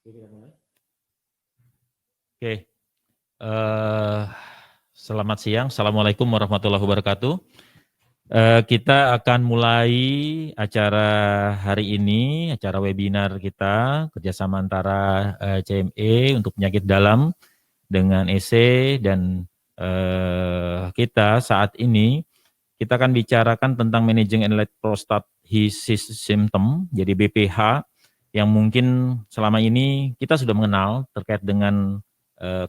Oke, selamat siang. Assalamualaikum warahmatullahi wabarakatuh. Kita akan mulai acara hari ini, acara webinar kita, kerjasama antara CME untuk penyakit dalam dengan EC dan kita saat ini, kita akan bicarakan tentang Managing Enlarged Prostate Symptom, jadi BPH, yang mungkin selama ini kita sudah mengenal terkait dengan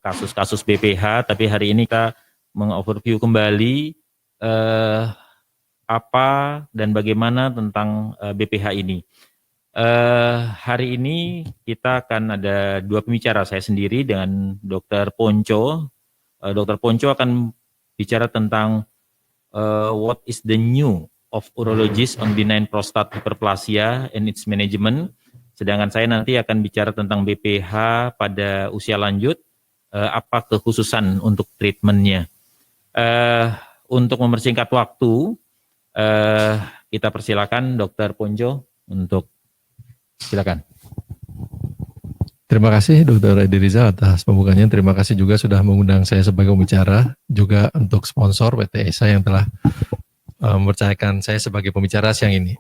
kasus-kasus BPH, tapi hari ini kita mengoverview kembali apa dan bagaimana tentang BPH ini. Hari ini kita akan ada dua pembicara, saya sendiri dengan Dr. Ponco. Dr. Ponco akan bicara tentang what is the new of urologist on benign prostate hyperplasia and its management. Sedangkan saya nanti akan bicara tentang BPH pada usia lanjut, apa kekhususan untuk treatmentnya. Untuk mempersingkat waktu, kita persilakan Dr. Ponco untuk silakan. Terima kasih Dr. Edi Rizal atas pembukanya. Terima kasih juga sudah mengundang saya sebagai pembicara, juga untuk sponsor PT ESA yang telah mempercayakan saya sebagai pembicara siang ini.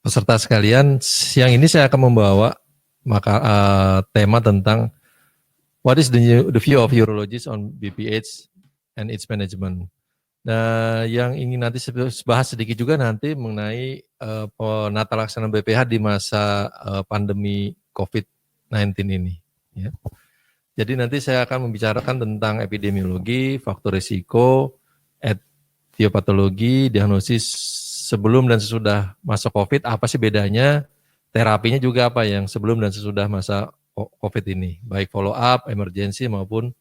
Peserta sekalian, siang ini saya akan membawa tema tentang what is the view of urologists on BPH and its management. Nah, yang ingin nanti bahas sedikit juga nanti mengenai penata laksanaan BPH di masa pandemi COVID-19 ini. Ya. Jadi nanti saya akan membicarakan tentang epidemiologi, faktor risiko, etiopatologi, diagnosis sebelum dan sesudah masa COVID, apa sih bedanya, terapinya juga apa yang sebelum dan sesudah masa COVID ini, baik follow up, emergency maupun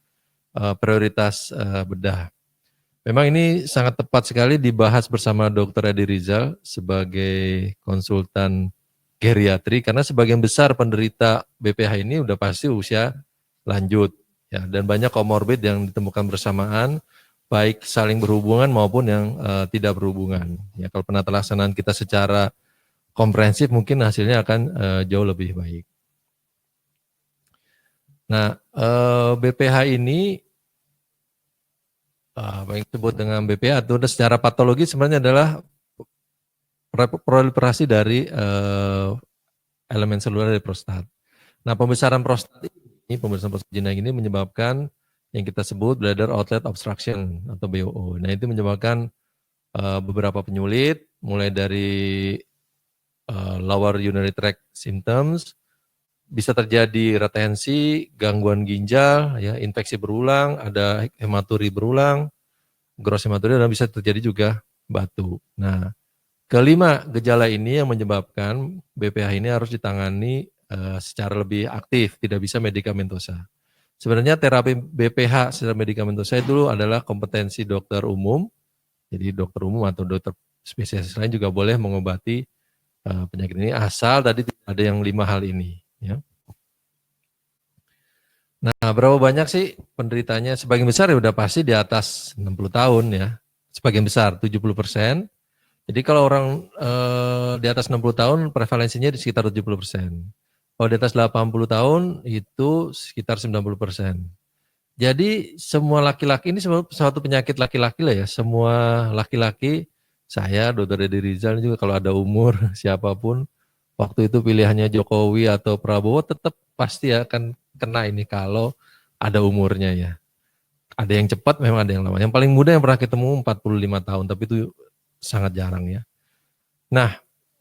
prioritas bedah. Memang ini sangat tepat sekali dibahas bersama Dr. Edi Rizal sebagai konsultan geriatri, karena sebagian besar penderita BPH ini udah pasti usia lanjut, ya, dan banyak komorbid yang ditemukan bersamaan, baik saling berhubungan maupun yang tidak berhubungan. Ya, kalau penata laksanaan kita secara komprehensif mungkin hasilnya akan jauh lebih baik. Nah, BPH ini apa yang disebut dengan BPH itu secara patologi sebenarnya adalah proliferasi dari elemen seluler dari prostat. Nah, pembesaran prostat jenang ini menyebabkan yang kita sebut bladder outlet obstruction atau BOO. Nah, itu menyebabkan beberapa penyulit, mulai dari lower urinary tract symptoms, bisa terjadi retensi, gangguan ginjal, ya, infeksi berulang, ada hematuri berulang, gross hematuri, dan bisa terjadi juga batu. Nah, kelima gejala ini yang menyebabkan BPH ini harus ditangani secara lebih aktif, tidak bisa medikamentosa. Sebenarnya terapi BPH secara medikamentosa itu adalah kompetensi dokter umum, jadi dokter umum atau dokter spesialis lain juga boleh mengobati penyakit ini, asal tadi tidak ada yang 5 hal ini. Ya. Nah, berapa banyak sih penderitanya? Sebagian besar ya udah pasti di atas 60 tahun ya. Sebagian besar, 70%. Jadi kalau orang di atas 60 tahun prevalensinya di sekitar 70%. Kalau di atas 80 tahun itu sekitar 90%. Jadi semua laki-laki ini suatu penyakit laki-laki lah ya. Semua laki-laki, saya, Dr. Edi Rizal juga kalau ada umur siapapun, waktu itu pilihannya Jokowi atau Prabowo tetap pasti akan kena ini kalau ada umurnya ya. Ada yang cepat, memang ada yang lama. Yang paling muda yang pernah ketemu 45 tahun, tapi itu sangat jarang ya. Nah,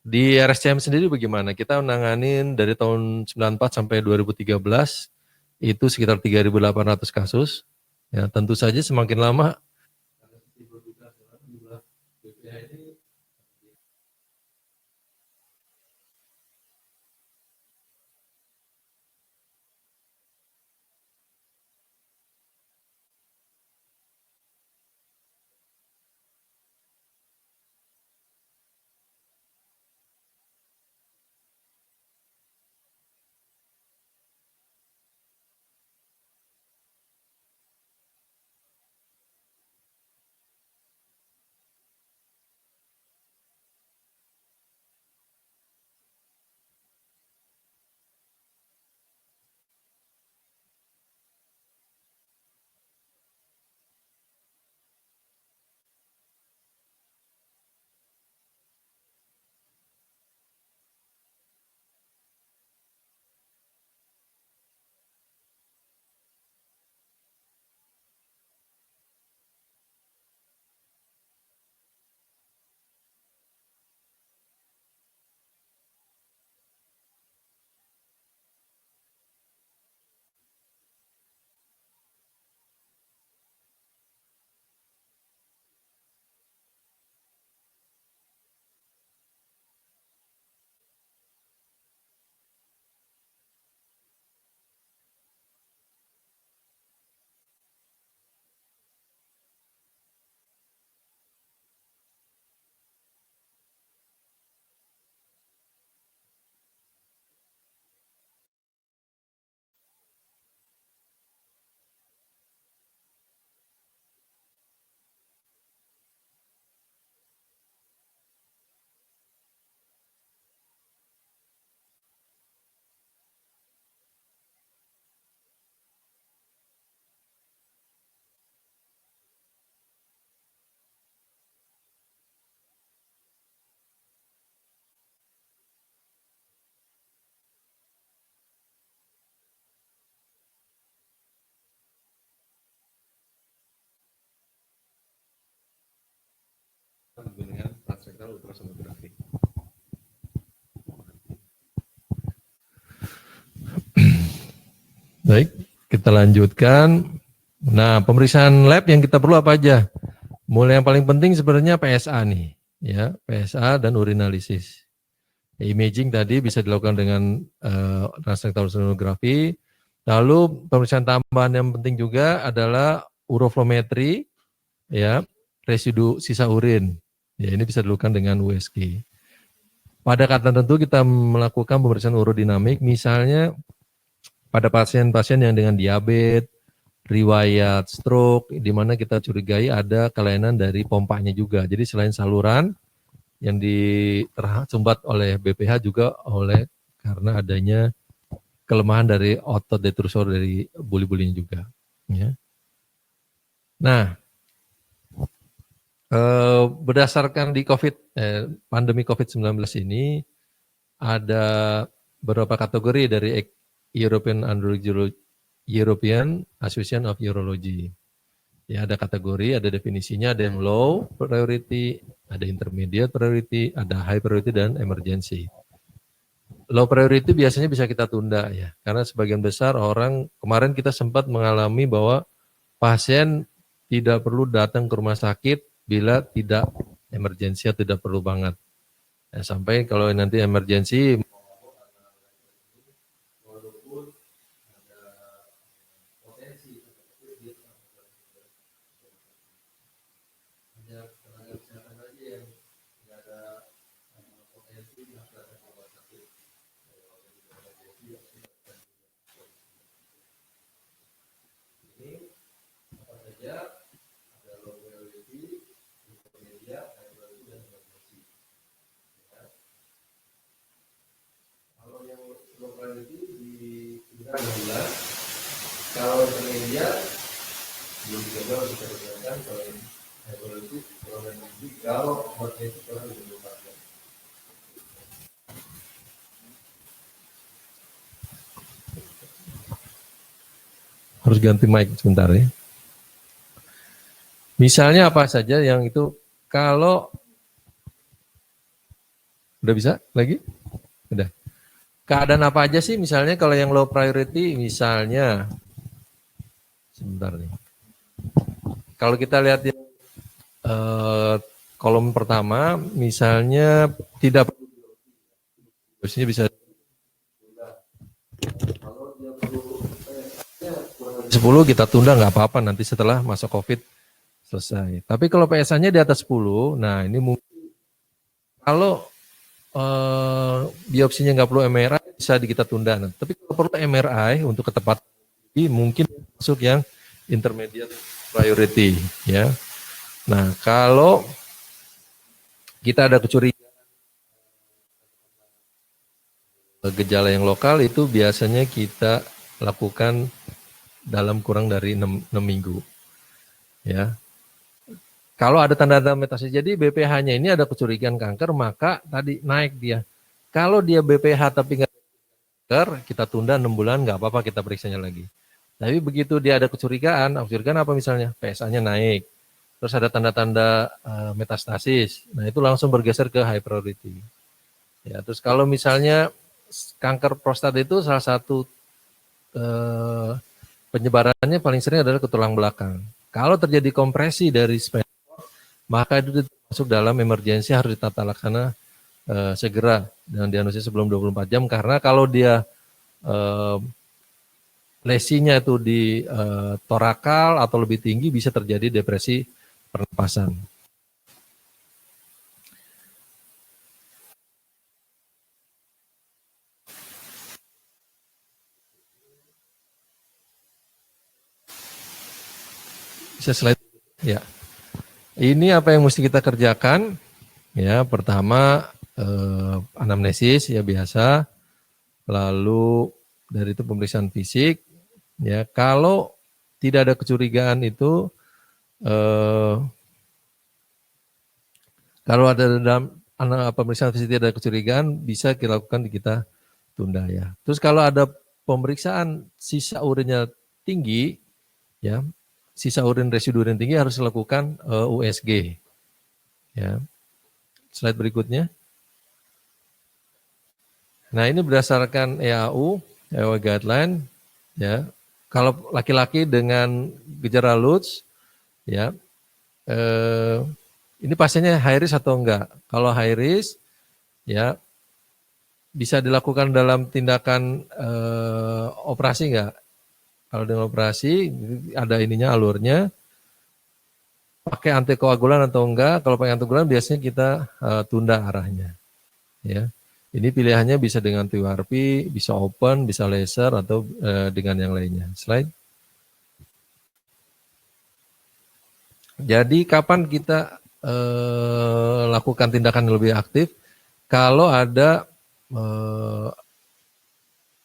di RSCM sendiri bagaimana? Kita menanganin dari tahun 94 sampai 2013, itu sekitar 3.800 kasus. Ya, tentu saja semakin lama ultrasonografi. Baik, kita lanjutkan. Nah, pemeriksaan lab yang kita perlu apa aja? Mulai yang paling penting sebenarnya PSA nih, ya, PSA dan urinalisis. Imaging tadi bisa dilakukan dengan transrektal ultrasonografi. Lalu pemeriksaan tambahan yang penting juga adalah uroflometri, ya, residu sisa urin. Ya, ini bisa dilakukan dengan USG. Pada kata tertentu kita melakukan pemeriksaan urodinamik, misalnya pada pasien-pasien yang dengan diabetes, riwayat stroke, di mana kita curigai ada kelainan dari pompanya juga. Jadi selain saluran yang tersumbat oleh BPH juga oleh karena adanya kelemahan dari otot detrusor dari buli-bulinya juga. Ya. Nah, berdasarkan di pandemi COVID-19 ini ada beberapa kategori dari European Association of Urology. Ya, ada kategori, ada definisinya, ada yang low priority, ada intermediate priority, ada high priority dan emergency. Low priority biasanya bisa kita tunda ya, karena sebagian besar orang kemarin kita sempat mengalami bahwa pasien tidak perlu datang ke rumah sakit bila tidak emergensi atau tidak perlu banget. Ya, sampai kalau nanti emergensi kalau intermediate belum dicoba harus kita gunakan kalau evolusi kalau emergency kurang dari 24 jam. Harus ganti mic sebentar ya. Misalnya apa saja yang itu kalau udah bisa lagi? Udah. Keadaan apa aja sih misalnya kalau yang low priority misalnya sebentar nih. Kalau kita lihat di kolom pertama misalnya tidak biasanya bisa 10 kita tunda nggak apa-apa nanti setelah masa COVID selesai. Tapi kalau PSA-nya di atas 10, nah ini mungkin kalau biopsinya nggak perlu MRI bisa kita tunda. Nah, tapi kalau perlu MRI untuk ketepatan mungkin masuk yang intermediate priority ya. Nah, kalau kita ada kecurigaan gejala yang lokal itu biasanya kita lakukan dalam kurang dari 6 minggu. Ya. Kalau ada tanda-tanda metastasis, jadi BPH-nya ini ada kecurigaan kanker, maka tadi naik dia. Kalau dia BPH tapi nggak kanker, kita tunda 6 bulan, nggak apa-apa kita periksanya lagi. Tapi begitu dia ada kecurigaan apa misalnya? PSA-nya naik, terus ada tanda-tanda metastasis, nah itu langsung bergeser ke high priority. Ya, terus kalau misalnya kanker prostat itu salah satu penyebarannya paling sering adalah ke tulang belakang. Kalau terjadi kompresi dari maka itu masuk dalam emergensi harus ditata laksana segera dengan diagnosis sebelum 24 jam karena kalau dia lesinya itu di torakal atau lebih tinggi bisa terjadi depresi pernapasan. Bisa slide ya. Ini apa yang mesti kita kerjakan? Ya, pertama anamnesis ya biasa, lalu dari itu pemeriksaan fisik. Ya, kalau tidak ada kecurigaan itu, kalau ada dalam pemeriksaan fisik tidak ada kecurigaan, bisa dilakukan kita tunda ya. Terus kalau ada pemeriksaan sisa urinnya tinggi, ya, sisa urin residu urin tinggi harus dilakukan USG. Ya. Slide berikutnya. Nah, ini berdasarkan EAU guideline, ya. Kalau laki-laki dengan gejala Lutz, ya, ini pasiennya high risk atau enggak? Kalau high risk, ya, bisa dilakukan dalam tindakan operasi enggak? Kalau dengan operasi, ada ininya alurnya, pakai antikoagulan atau enggak? Kalau pakai antikoagulan biasanya kita tunda arahnya, ya. Ini pilihannya bisa dengan TURP, bisa open, bisa laser, atau dengan yang lainnya. Slide. Jadi kapan kita lakukan tindakan yang lebih aktif? Kalau ada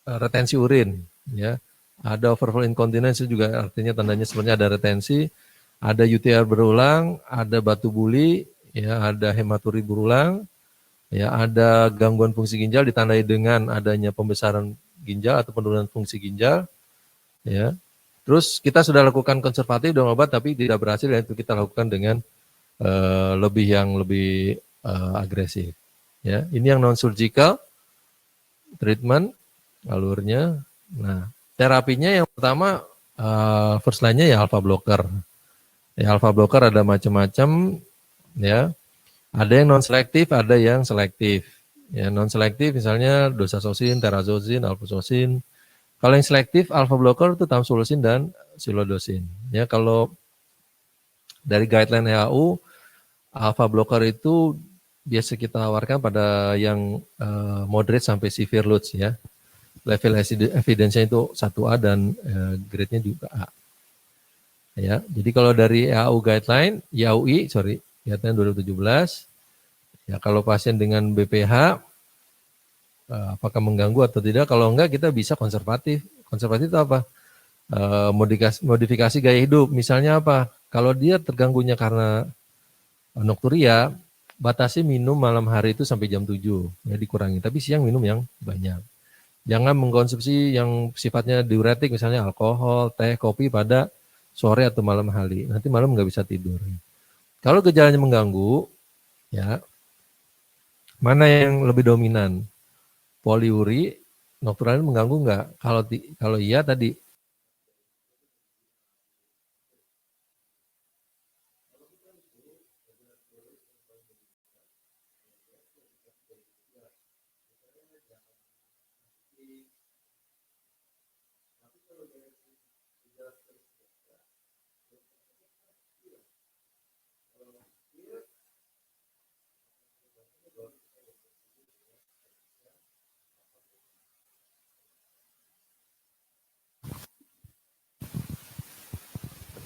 retensi urin, ya, ada overflow incontinence juga artinya tandanya sebenarnya ada retensi, ada UTR berulang, ada batu buli, ya, ada hematuri berulang. Ya, ada gangguan fungsi ginjal ditandai dengan adanya pembesaran ginjal atau penurunan fungsi ginjal. Ya, terus kita sudah lakukan konservatif dengan obat tapi tidak berhasil, yaitu kita lakukan dengan lebih agresif. Ya, ini yang non surgical treatment alurnya. Nah, terapinya yang pertama first line-nya ya alpha blocker. Ya, alpha blocker ada macam-macam, ya. Ada yang non selektif, ada yang selektif. Ya, non selektif misalnya dosazosin, terazosin, alfuzosin. Kalau yang selektif alpha blocker itu tamsulosin dan silodosin. Ya, kalau dari guideline WHO, alpha blocker itu biasa kita tawarkan pada yang moderate sampai severe Lutz, ya. Level evidence-nya itu 1A dan grade-nya juga A. Ya, jadi kalau dari WHO guideline, guideline 2017, ya, kalau pasien dengan BPH apakah mengganggu atau tidak? Kalau enggak, kita bisa konservatif. Konservatif itu apa? Modifikasi gaya hidup. Misalnya apa? Kalau dia terganggunya karena nokturia, batasi minum malam hari itu sampai jam 7, ya, dikurangi. Tapi siang minum yang banyak. Jangan mengkonsumsi yang sifatnya diuretik, misalnya alkohol, teh, kopi pada sore atau malam hari. Nanti malam nggak bisa tidur. Kalau gejalanya mengganggu, ya, mana yang lebih dominan? Poliuri, noktural mengganggu nggak? Kalau iya tadi.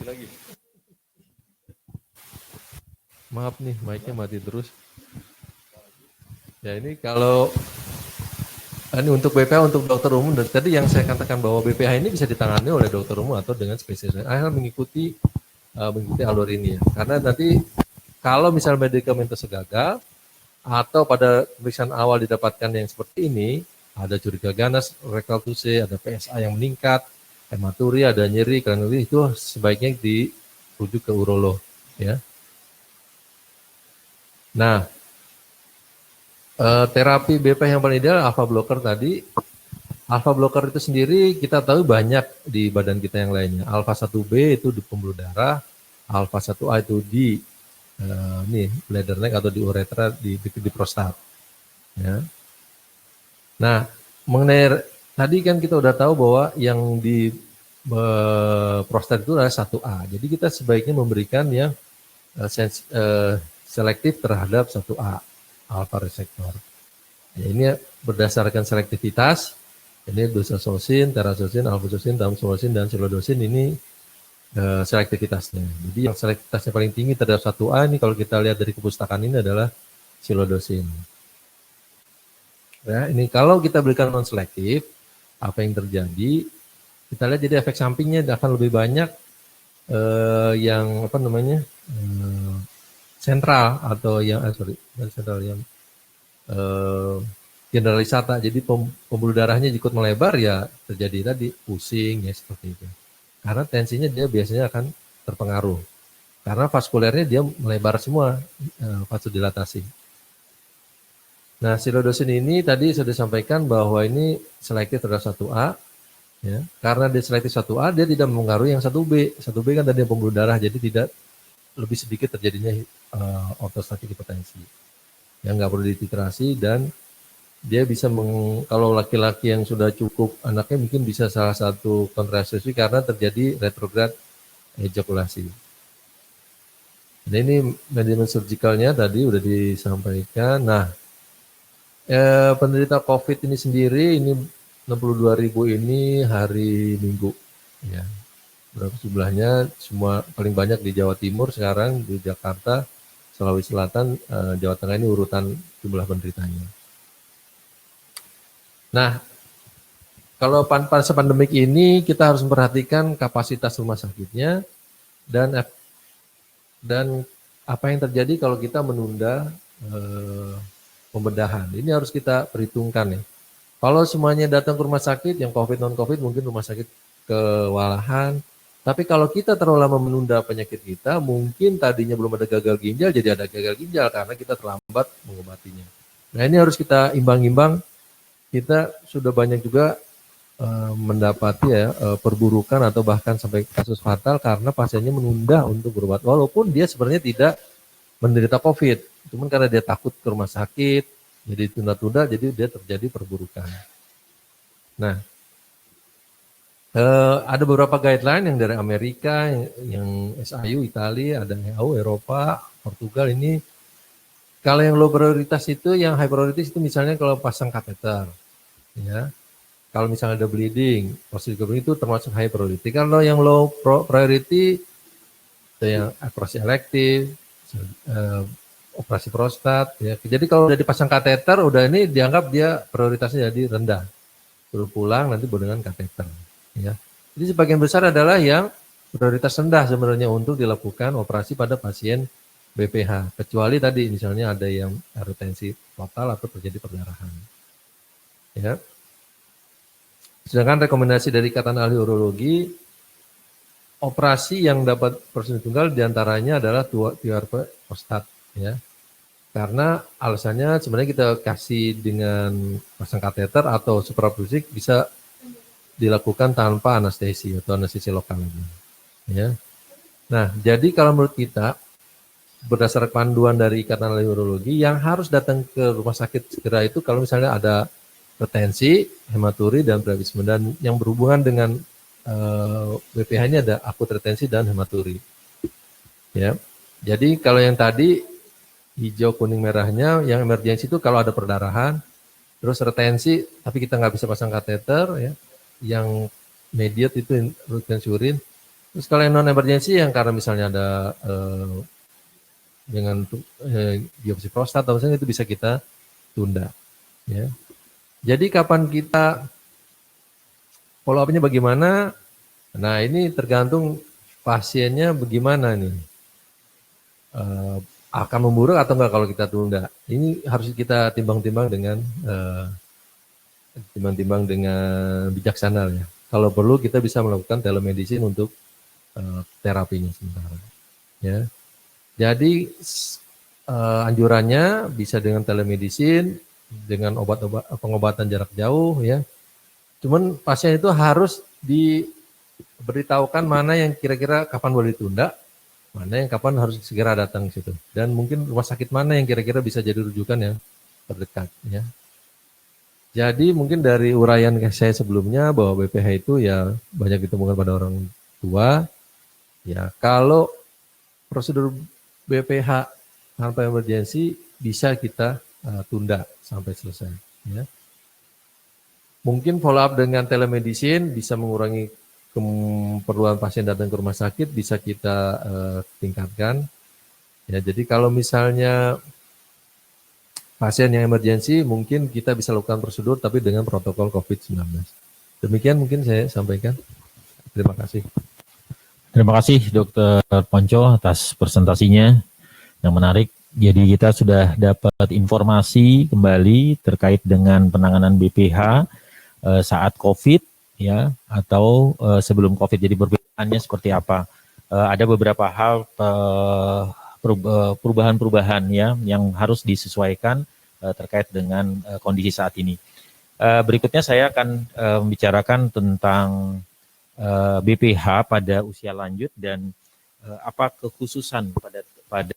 Lagi. Maaf nih, mic-nya mati terus. Ya, ini kalau ini untuk BPH, untuk dokter umum, dan tadi yang saya katakan bahwa BPH ini bisa ditangani oleh dokter umum atau dengan spesialis. Mengikuti alur ini, ya. Karena nanti kalau misalnya medikamentos gagal atau pada pemeriksaan awal didapatkan yang seperti ini, ada curiga ganas, rectal tusse, ada PSA yang meningkat, hematuri, ada nyeri, kraniotomi, itu sebaiknya dirujuk ke urolog, ya. Nah, terapi BPH yang paling ideal alpha blocker tadi. Alpha blocker itu sendiri kita tahu banyak di badan kita yang lainnya. Alpha 1B itu di pembuluh darah, alpha 1A itu di bladder neck atau di uretra di prostat. Ya. Nah, mengenai tadi kan kita udah tahu bahwa yang di prostat itu adalah 1A. Jadi kita sebaiknya memberikan yang selektif terhadap 1A, alpha reseptor. Ya, ini berdasarkan selektivitas. Ini dosazosin, terazosin, alfuzosin, tamsulosin, dan silodosin ini selektivitasnya. Jadi yang selektivitasnya paling tinggi terhadap 1A ini kalau kita lihat dari kepustakaan ini adalah silodosin. Ya, ini kalau kita berikan non selektif, apa yang terjadi? Kita lihat jadi efek sampingnya akan lebih banyak yang sentral atau yang sentral yang generalisata. Jadi pembuluh darahnya ikut melebar, ya terjadi tadi pusing, ya seperti itu. Karena tensinya dia biasanya akan terpengaruh. Karena vaskulernya dia melebar semua, vasodilatasi. Nah, silodosin ini tadi sudah disampaikan bahwa ini selektif terhadap 1A, ya. Karena dia selektif 1A, dia tidak mempengaruhi yang 1B. 1B kan tadi yang pembuluh darah, jadi tidak lebih sedikit terjadinya ortostatik hipertensi. Yang nggak perlu dititrasi dan dia bisa kalau laki-laki yang sudah cukup anaknya mungkin bisa salah satu kontrasepsi karena terjadi retrograd ejakulasi. Nah ini manajemen surgikalnya tadi udah disampaikan. Nah, penderita COVID ini sendiri ini 62.000 ini hari Minggu. Ya, berapa jumlahnya? Semua paling banyak di Jawa Timur sekarang, di Jakarta, Sulawesi Selatan, Jawa Tengah ini urutan jumlah penderitanya. Nah, kalau pada pandemik ini kita harus memperhatikan kapasitas rumah sakitnya dan apa yang terjadi kalau kita menunda pembedahan. Ini harus kita perhitungkan ya. Kalau semuanya datang ke rumah sakit, yang COVID non-COVID mungkin rumah sakit kewalahan. Tapi kalau kita terlalu lama menunda penyakit kita, mungkin tadinya belum ada gagal ginjal, jadi ada gagal ginjal karena kita terlambat mengobatinya. Nah ini harus kita imbang-imbang. Kita sudah banyak juga mendapati ya perburukan atau bahkan sampai kasus fatal karena pasiennya menunda untuk berobat walaupun dia sebenarnya tidak menderita COVID, cuman karena dia takut ke rumah sakit jadi tunda-tunda, jadi dia terjadi perburukan. Nah, ada beberapa guideline yang dari Amerika, yang SIU Italia, ada WHO Eropa, Portugal ini. Kalau yang low prioritas itu, yang high prioritas itu misalnya kalau pasang kateter, ya. Kalau misalnya ada bleeding, prosedur itu termasuk high priority. Kalau yang low priority, itu yang operasi elektif, operasi prostat. Ya. Jadi kalau udah dipasang kateter, udah ini dianggap dia prioritasnya jadi rendah. Suruh pulang nanti dengan kateter. Ya. Jadi sebagian besar adalah yang prioritas rendah sebenarnya untuk dilakukan operasi pada pasien BPH. Kecuali tadi misalnya ada yang retensi total atau terjadi perdarahan. Ya. Sedangkan rekomendasi dari Ikatan Ahli Urologi, operasi yang dapat prosedur tunggal diantaranya adalah TURP prostat, ya. Karena alasannya sebenarnya kita kasih dengan pasang kateter atau suprapusik bisa dilakukan tanpa anestesi atau anestesi lokal, ya. Nah, jadi kalau menurut kita berdasarkan panduan dari Ikatan Ahli Urologi yang harus datang ke rumah sakit segera itu kalau misalnya ada retensi, hematuri, dan plebisme. Dan yang berhubungan dengan BPH-nya ada akut retensi dan hematuri. Ya, jadi kalau yang tadi hijau, kuning, merahnya, yang emergensi itu kalau ada perdarahan, terus retensi, tapi kita nggak bisa pasang kateter, ya. Yang mediate itu retensi urin. Terus kalau yang non emergensi yang karena misalnya ada dengan biopsi prostat, atau misalnya itu bisa kita tunda. Ya. Jadi kapan kita follow up-nya bagaimana? Nah ini tergantung pasiennya bagaimana nih. Akan memburuk atau enggak kalau kita tunda. Ini harus kita timbang-timbang dengan bijaksana ya. Kalau perlu kita bisa melakukan telemedicine untuk terapinya sementara. Ya. Jadi anjurannya bisa dengan telemedicine, dengan obat-obat pengobatan jarak jauh ya. Cuman pasien itu harus diberitahukan mana yang kira-kira kapan boleh ditunda, mana yang kapan harus segera datang ke situ. Dan mungkin rumah sakit mana yang kira-kira bisa jadi rujukan yang terdekat ya. Jadi mungkin dari uraian saya sebelumnya bahwa BPH itu ya banyak ditemukan pada orang tua. Ya, kalau prosedur BPH tanpa emergensi bisa kita tunda sampai selesai. Ya. Mungkin follow up dengan telemedicine bisa mengurangi keperluan pasien datang ke rumah sakit, bisa kita tingkatkan. Ya, jadi kalau misalnya pasien yang emergensi, mungkin kita bisa lakukan prosedur tapi dengan protokol COVID-19. Demikian mungkin saya sampaikan. Terima kasih. Terima kasih Dr. Ponco atas presentasinya yang menarik. Jadi kita sudah dapat informasi kembali terkait dengan penanganan BPH saat COVID ya atau sebelum COVID. Jadi perbedaannya seperti apa? Ada beberapa hal perubahan-perubahan ya yang harus disesuaikan terkait dengan kondisi saat ini. Berikutnya saya akan membicarakan tentang BPH pada usia lanjut dan apa kekhususan pada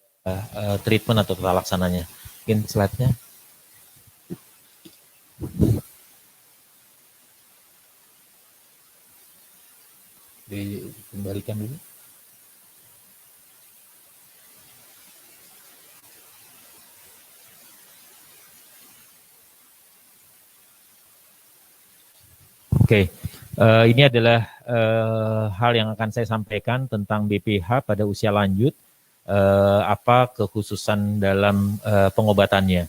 treatment atau tata laksananya. Mungkin slide-nya. Dikembalikan dulu. Oke, ini adalah hal yang akan saya sampaikan tentang BPH pada usia lanjut, apa kekhususan dalam pengobatannya.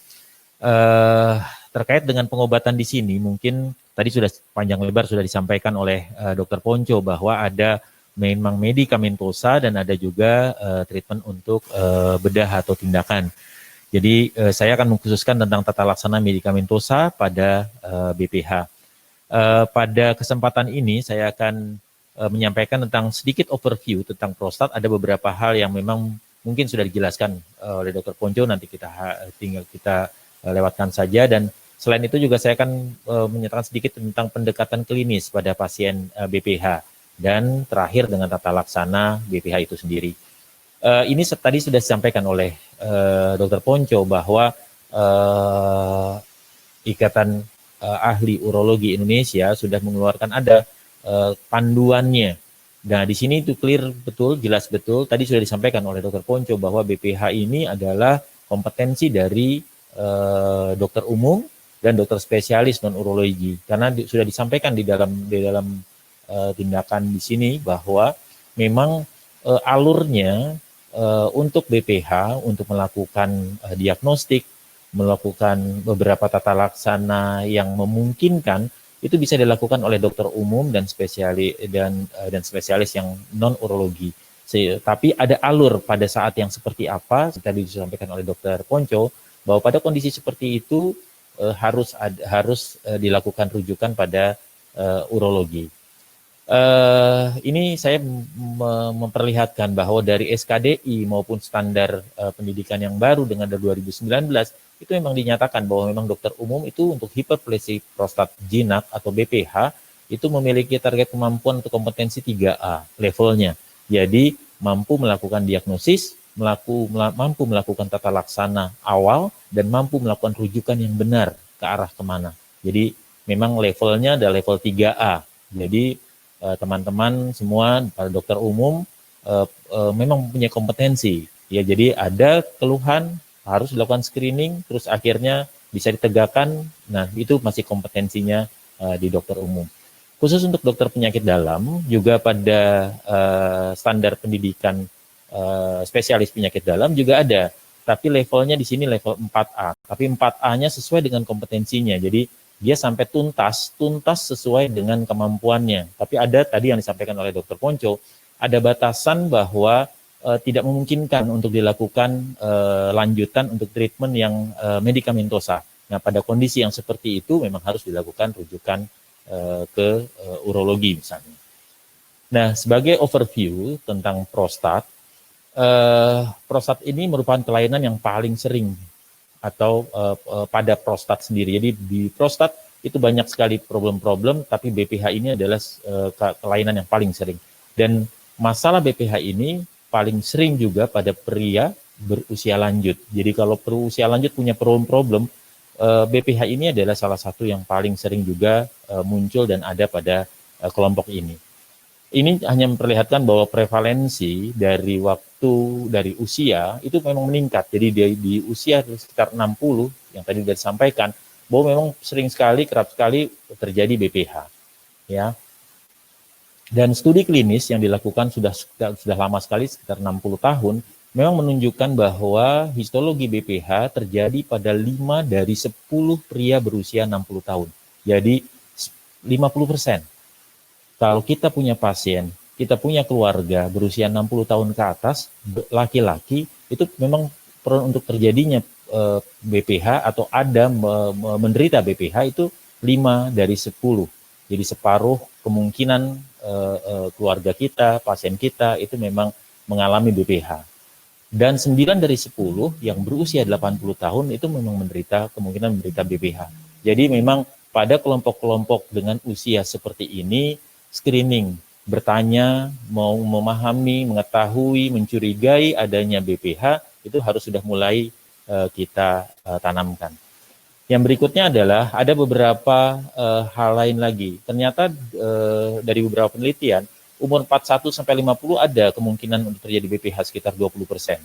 Terkait dengan pengobatan di sini, mungkin tadi sudah panjang lebar sudah disampaikan oleh Dr. Ponco bahwa ada memang medikamentosa dan ada juga treatment untuk bedah atau tindakan. Jadi saya akan mengkhususkan tentang tata laksana medikamentosa pada BPH. Pada kesempatan ini saya akan menyampaikan tentang sedikit overview tentang prostat. Ada beberapa hal yang memang mungkin sudah dijelaskan oleh Dr. Ponco, nanti tinggal kita lewatkan saja. Dan selain itu juga saya akan menyatakan sedikit tentang pendekatan klinis pada pasien BPH. Dan terakhir dengan tata laksana BPH itu sendiri. Ini tadi sudah disampaikan oleh Dr. Ponco bahwa Ikatan Ahli Urologi Indonesia sudah mengeluarkan ada panduannya. Nah, di sini itu clear betul, jelas betul. Tadi sudah disampaikan oleh Dr. Ponco bahwa BPH ini adalah kompetensi dari dokter umum dan dokter spesialis non urologi. Karena sudah disampaikan di dalam tindakan di sini bahwa memang alurnya untuk BPH untuk melakukan diagnostik, melakukan beberapa tata laksana yang memungkinkan itu bisa dilakukan oleh dokter umum dan spesialis yang non urologi. Tapi ada alur pada saat yang seperti apa, tadi disampaikan oleh Dr. Ponco bahwa pada kondisi seperti itu harus dilakukan rujukan pada urologi. Ini saya memperlihatkan bahwa dari SKDI maupun standar pendidikan yang baru dengan 2019 itu memang dinyatakan bahwa memang dokter umum itu untuk hiperplesi prostat jinak atau BPH itu memiliki target kemampuan atau kompetensi 3A levelnya. Jadi mampu melakukan diagnosis, mampu melakukan tata laksana awal, dan mampu melakukan rujukan yang benar ke arah kemana. Jadi memang levelnya ada level 3A. Jadi teman-teman semua para dokter umum memang punya kompetensi. Ya, jadi ada keluhan harus dilakukan screening, terus akhirnya bisa ditegakkan. Nah, itu masih kompetensinya di dokter umum. Khusus untuk dokter penyakit dalam, juga pada standar pendidikan spesialis penyakit dalam juga ada. Tapi levelnya di sini level 4A. Tapi 4A-nya sesuai dengan kompetensinya. Jadi dia sampai tuntas sesuai dengan kemampuannya. Tapi ada tadi yang disampaikan oleh Dr. Ponco, ada batasan bahwa tidak memungkinkan untuk dilakukan lanjutan untuk treatment yang medikamentosa. Nah, pada kondisi yang seperti itu memang harus dilakukan rujukan ke urologi misalnya. Nah, sebagai overview tentang prostat, prostat ini merupakan kelainan yang paling sering atau pada prostat sendiri. Jadi di prostat itu banyak sekali problem-problem, tapi BPH ini adalah kelainan yang paling sering. Dan masalah BPH ini paling sering juga pada pria berusia lanjut. Jadi kalau berusia lanjut punya problem, BPH ini adalah salah satu yang paling sering juga muncul dan ada pada kelompok ini. Ini hanya memperlihatkan bahwa prevalensi dari usia itu memang meningkat. Jadi di usia sekitar 60 yang tadi sudah disampaikan bahwa memang kerap sekali terjadi BPH. Ya. Dan studi klinis yang dilakukan sudah lama sekali, sekitar 60 tahun, memang menunjukkan bahwa histologi BPH terjadi pada 5 dari 10 pria berusia 60 tahun. Jadi 50%. Kalau kita punya pasien, kita punya keluarga berusia 60 tahun ke atas, laki-laki, itu memang untuk terjadinya BPH atau ada menderita BPH itu 5 dari 10. Jadi separuh kemungkinan keluarga kita, pasien kita itu memang mengalami BPH. Dan 9 dari 10 yang berusia 80 tahun itu memang kemungkinan menderita BPH. Jadi memang pada kelompok-kelompok dengan usia seperti ini, screening, bertanya, mau memahami, mengetahui, mencurigai adanya BPH, itu harus sudah mulai kita tanamkan. Yang berikutnya adalah ada beberapa hal lain lagi. Ternyata dari beberapa penelitian, umur 41 sampai 50 ada kemungkinan untuk terjadi BPH sekitar 20%.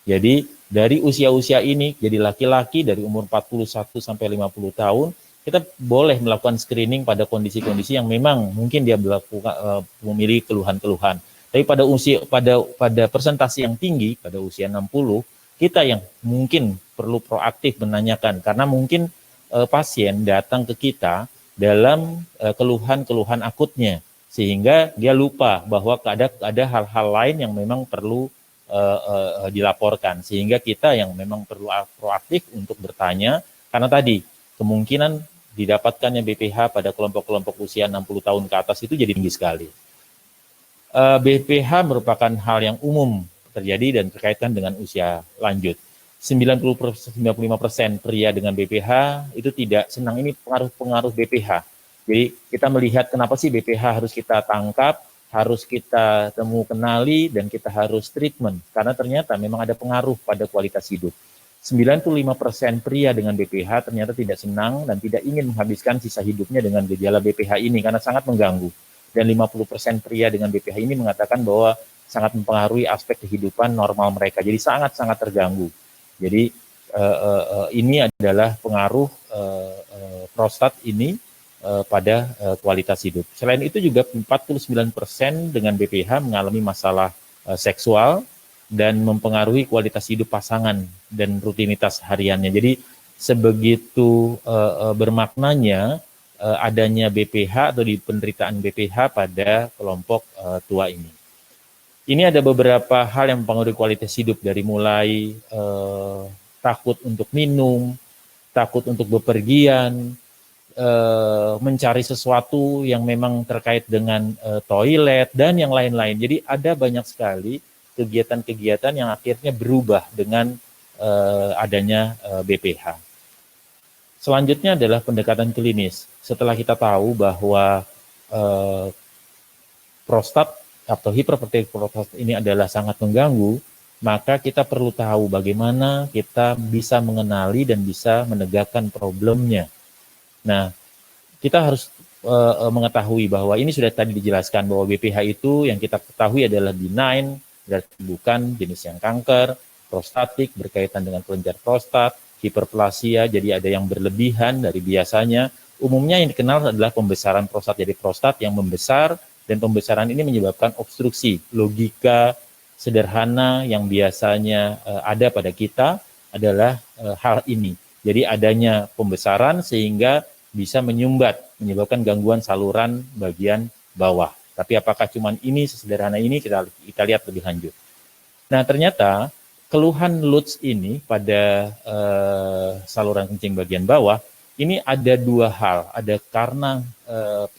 Jadi dari usia-usia ini, jadi laki-laki dari umur 41 sampai 50 tahun, kita boleh melakukan screening pada kondisi-kondisi yang memang mungkin dia memiliki keluhan-keluhan. Tapi pada persentase yang tinggi, pada usia 60, kita yang mungkin perlu proaktif menanyakan, karena mungkin pasien datang ke kita dalam keluhan-keluhan akutnya, sehingga dia lupa bahwa ada hal-hal lain yang memang perlu dilaporkan, sehingga kita yang memang perlu proaktif untuk bertanya, karena tadi kemungkinan didapatkannya BPH pada kelompok-kelompok usia 60 tahun ke atas itu jadi tinggi sekali. BPH merupakan hal yang umum terjadi dan terkaitkan dengan usia lanjut. 95% pria dengan BPH itu tidak senang, ini pengaruh BPH. Jadi kita melihat kenapa sih BPH harus kita tangkap, harus kita kenali, dan kita harus treatment. Karena ternyata memang ada pengaruh pada kualitas hidup. 95% pria dengan BPH ternyata tidak senang dan tidak ingin menghabiskan sisa hidupnya dengan gejala BPH ini karena sangat mengganggu. Dan 50% pria dengan BPH ini mengatakan bahwa sangat mempengaruhi aspek kehidupan normal mereka. Jadi sangat-sangat terganggu. Jadi ini adalah pengaruh prostat ini pada kualitas hidup. Selain itu juga 49% dengan BPH mengalami masalah seksual dan mempengaruhi kualitas hidup pasangan dan rutinitas hariannya. Jadi sebegitu bermaknanya adanya BPH atau di penderitaan BPH pada kelompok tua ini. Ini ada beberapa hal yang mempengaruhi kualitas hidup, dari mulai takut untuk minum, takut untuk bepergian, mencari sesuatu yang memang terkait dengan toilet, dan yang lain-lain. Jadi ada banyak sekali kegiatan-kegiatan yang akhirnya berubah dengan adanya BPH. Selanjutnya adalah pendekatan klinis. Setelah kita tahu bahwa prostat atau hipertrofi prostat ini adalah sangat mengganggu, maka kita perlu tahu bagaimana kita bisa mengenali dan bisa menegakkan problemnya. Nah, kita harus mengetahui bahwa ini sudah tadi dijelaskan bahwa BPH itu yang kita ketahui adalah benign, berarti bukan jenis yang kanker, prostatik berkaitan dengan kelenjar prostat, hiperplasia, jadi ada yang berlebihan dari biasanya. Umumnya yang dikenal adalah pembesaran prostat, jadi prostat yang membesar, dan pembesaran ini menyebabkan obstruksi. Logika sederhana yang biasanya ada pada kita adalah hal ini. Jadi adanya pembesaran sehingga bisa menyebabkan gangguan saluran bagian bawah. Tapi apakah cuma ini, sesederhana ini, kita lihat lebih lanjut. Nah, ternyata keluhan LUTS ini pada saluran kencing bagian bawah, ini ada dua hal. Ada karena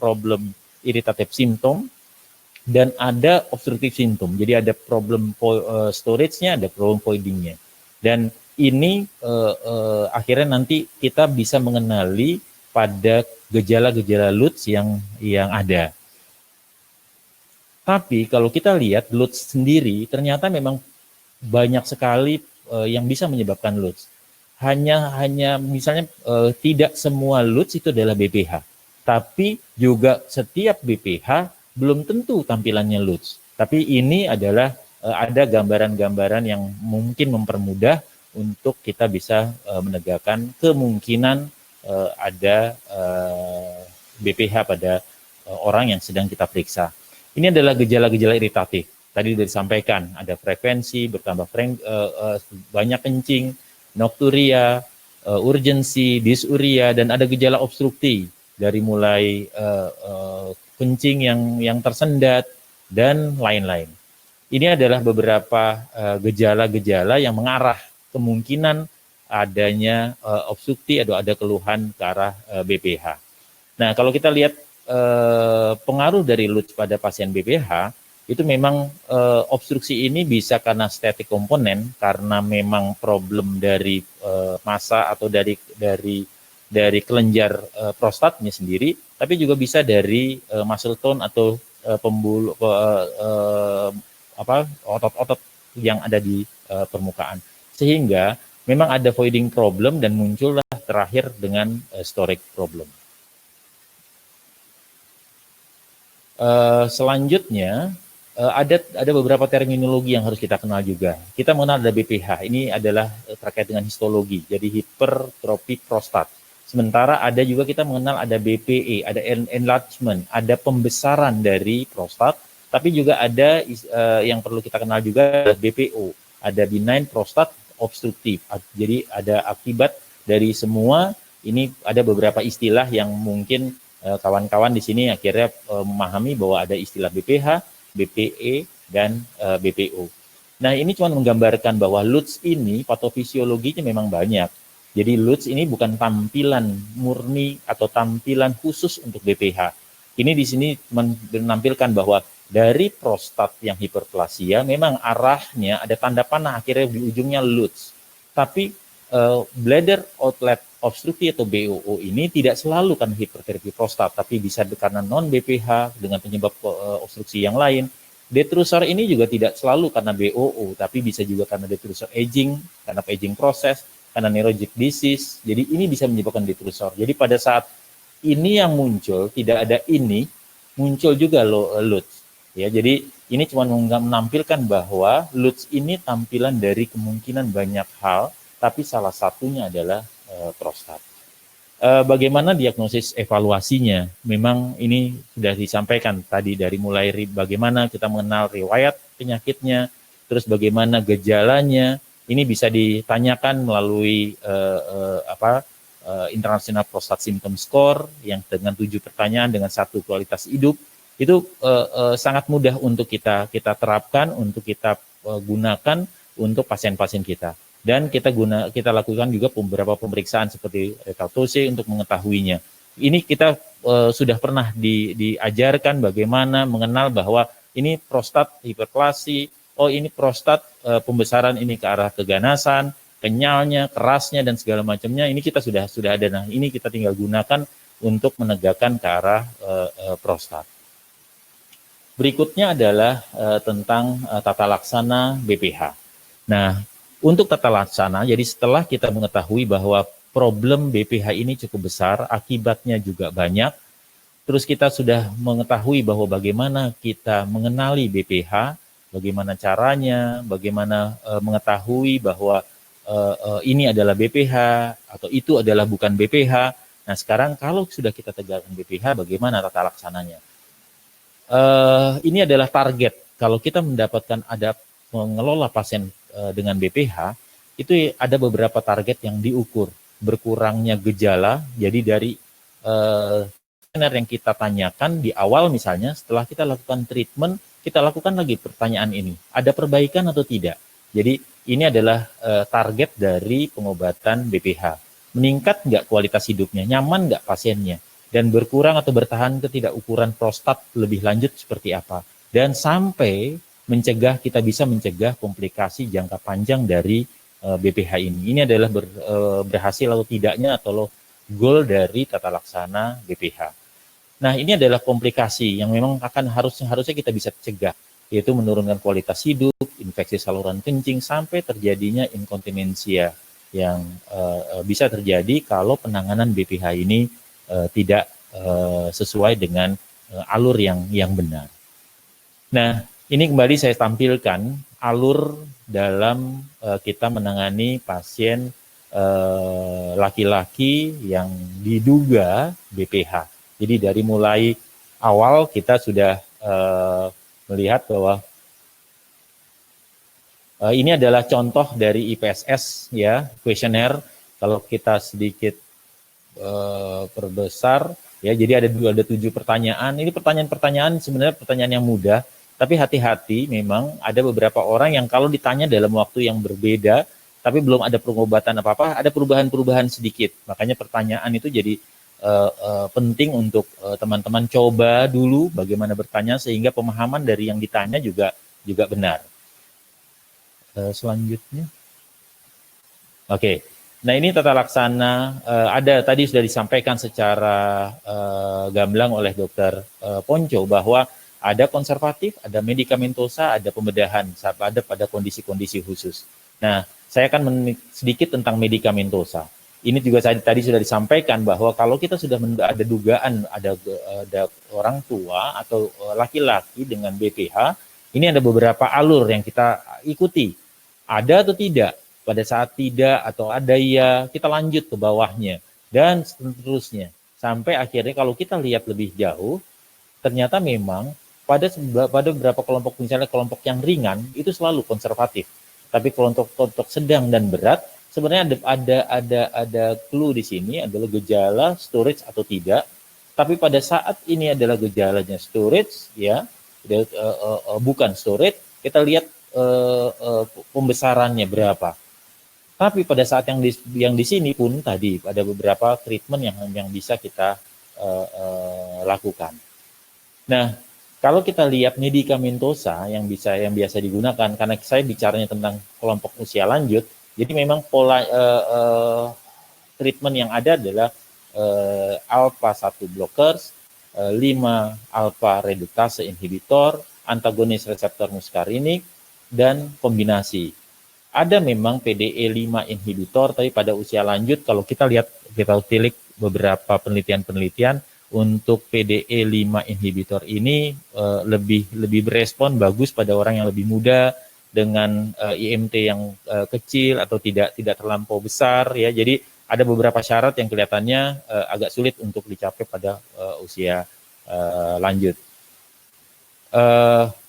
problem iritatif simptom, dan ada obstruktif simptom. Jadi ada problem storage-nya, ada problem voiding-nya. Dan ini akhirnya nanti kita bisa mengenali pada gejala-gejala LUTS yang ada. Tapi kalau kita lihat LUTS sendiri, ternyata memang banyak sekali yang bisa menyebabkan LUTS. Hanya misalnya tidak semua LUTS itu adalah BPH. Tapi juga setiap BPH belum tentu tampilannya LUTS. Tapi ini adalah ada gambaran-gambaran yang mungkin mempermudah untuk kita bisa menegakkan kemungkinan ada BPH pada orang yang sedang kita periksa. Ini adalah gejala-gejala iritatif. Tadi sudah disampaikan, ada frekuensi, bertambah banyak kencing, nokturia, urgensi, disuria, dan ada gejala obstruktif dari mulai kencing yang tersendat, dan lain-lain. Ini adalah beberapa gejala-gejala yang mengarah kemungkinan adanya obstruktif atau ada keluhan ke arah BPH. Nah, kalau kita lihat pengaruh dari LUTS pada pasien BPH, itu memang obstruksi ini bisa karena static komponen, karena memang problem dari massa atau dari kelenjar prostatnya sendiri, tapi juga bisa dari muscle tone atau pembuluh otot-otot yang ada di permukaan. Sehingga memang ada voiding problem dan muncullah terakhir dengan storage problem. Selanjutnya ada beberapa terminologi yang harus kita kenal juga. Kita mengenal ada BPH, ini adalah terkait dengan histologi, jadi hipertrofi prostat. Sementara ada juga kita mengenal ada BPE, ada enlargement, ada pembesaran dari prostat, tapi juga ada yang perlu kita kenal juga BPO, ada benign prostate obstructive. Jadi ada akibat dari semua ini, ada beberapa istilah yang mungkin kawan-kawan di sini akhirnya memahami bahwa ada istilah BPH, BPE, dan BPO. Nah, ini cuma menggambarkan bahwa LUTS ini patofisiologinya memang banyak. Jadi LUTS ini bukan tampilan murni atau tampilan khusus untuk BPH. Ini di sini menampilkan bahwa dari prostat yang hiperplasia memang arahnya ada tanda panah akhirnya di ujungnya LUTS. Tapi bladder outlet obstruksi atau BOO ini tidak selalu karena hipertrofi prostat, tapi bisa karena non-BPH dengan penyebab obstruksi yang lain. Detrusor ini juga tidak selalu karena BOO, tapi bisa juga karena detrusor aging, karena aging proses, karena neurologic disease. Jadi ini bisa menyebabkan detrusor. Jadi pada saat ini yang muncul, tidak ada ini, muncul juga LUTS. Ya, jadi ini cuma menampilkan bahwa LUTS ini tampilan dari kemungkinan banyak hal, tapi salah satunya adalah prostat. Bagaimana diagnosis evaluasinya? Memang ini sudah disampaikan tadi, dari mulai bagaimana kita mengenal riwayat penyakitnya, terus bagaimana gejalanya. Ini bisa ditanyakan melalui International Prostate Symptom Score yang dengan 7 pertanyaan dengan 1 kualitas hidup. Itu sangat mudah untuk kita terapkan, untuk kita gunakan untuk pasien-pasien kita. Dan kita lakukan juga beberapa pemeriksaan seperti rectal touche untuk mengetahuinya. Ini kita sudah pernah diajarkan bagaimana mengenal bahwa ini prostat hiperplasi, oh ini prostat pembesaran ini ke arah keganasan, kenyalnya, kerasnya, dan segala macamnya. Ini kita sudah ada. Nah, ini kita tinggal gunakan untuk menegakkan ke arah prostat. Berikutnya adalah tentang tata laksana BPH. Nah, untuk tata laksana, jadi setelah kita mengetahui bahwa problem BPH ini cukup besar, akibatnya juga banyak, terus kita sudah mengetahui bahwa bagaimana kita mengenali BPH, bagaimana caranya, bagaimana mengetahui bahwa ini adalah BPH atau itu adalah bukan BPH. Nah, sekarang kalau sudah kita tegakkan BPH, bagaimana tata laksananya? Ini adalah target. Kalau kita mendapatkan mengelola pasien dengan BPH, itu ada beberapa target yang diukur. Berkurangnya gejala, jadi dari yang kita tanyakan di awal misalnya, setelah kita lakukan treatment, kita lakukan lagi pertanyaan ini, ada perbaikan atau tidak? Jadi ini adalah target dari pengobatan BPH. Meningkat nggak kualitas hidupnya, nyaman nggak pasiennya, dan berkurang atau bertahan ketidakukuran prostat lebih lanjut seperti apa. Dan sampai kita bisa mencegah komplikasi jangka panjang dari BPH ini. Ini adalah berhasil atau tidaknya atau goal dari tata laksana BPH. Nah, ini adalah komplikasi yang memang harusnya kita bisa cegah, yaitu menurunkan kualitas hidup, infeksi saluran kencing, sampai terjadinya inkontinensia yang bisa terjadi kalau penanganan BPH ini tidak sesuai dengan alur yang benar. Nah, ini kembali saya tampilkan alur dalam kita menangani pasien laki-laki yang diduga BPH. Jadi dari mulai awal kita sudah melihat bahwa ini adalah contoh dari IPSS ya, kuesioner. Kalau kita sedikit perbesar ya, jadi ada 7 pertanyaan. Ini pertanyaan-pertanyaan sebenarnya pertanyaan yang mudah, tapi hati-hati, memang ada beberapa orang yang kalau ditanya dalam waktu yang berbeda, tapi belum ada pengobatan apa-apa, ada perubahan-perubahan sedikit. Makanya pertanyaan itu jadi penting untuk teman-teman coba dulu bagaimana bertanya sehingga pemahaman dari yang ditanya juga benar. Selanjutnya. Oke. Nah, ini tata laksana ada tadi sudah disampaikan secara gamblang oleh Dr. Ponco bahwa ada konservatif, ada medikamentosa, ada pembedahan, ada pada kondisi-kondisi khusus. Nah, saya akan sedikit tentang medikamentosa. Ini juga tadi sudah disampaikan bahwa kalau kita sudah ada dugaan ada orang tua atau laki-laki dengan BPH, ini ada beberapa alur yang kita ikuti. Ada atau tidak? Pada saat tidak atau ada ya, kita lanjut ke bawahnya dan seterusnya. Sampai akhirnya kalau kita lihat lebih jauh, ternyata memang pada beberapa kelompok, misalnya kelompok yang ringan itu selalu konservatif. Tapi kelompok sedang dan berat sebenarnya ada clue di sini adalah gejala storage atau tidak. Tapi pada saat ini adalah gejalanya storage ya, bukan storage, kita lihat pembesarannya berapa. Tapi pada saat yang di sini pun tadi ada beberapa treatment yang bisa kita lakukan. Nah, kalau kita lihat medikamentosa yang biasa digunakan, karena saya bicaranya tentang kelompok usia lanjut, jadi memang pola treatment yang ada adalah alpha 1 blockers, 5 alpha reduktase inhibitor, antagonis reseptor muskarinik, dan kombinasi. Ada memang PDE 5 inhibitor, tapi pada usia lanjut kalau kita lihat, kita tilik beberapa penelitian-penelitian untuk PDE 5 inhibitor ini lebih berespon bagus pada orang yang lebih muda dengan IMT yang kecil atau tidak terlampau besar ya. Jadi ada beberapa syarat yang kelihatannya agak sulit untuk dicapai pada usia lanjut.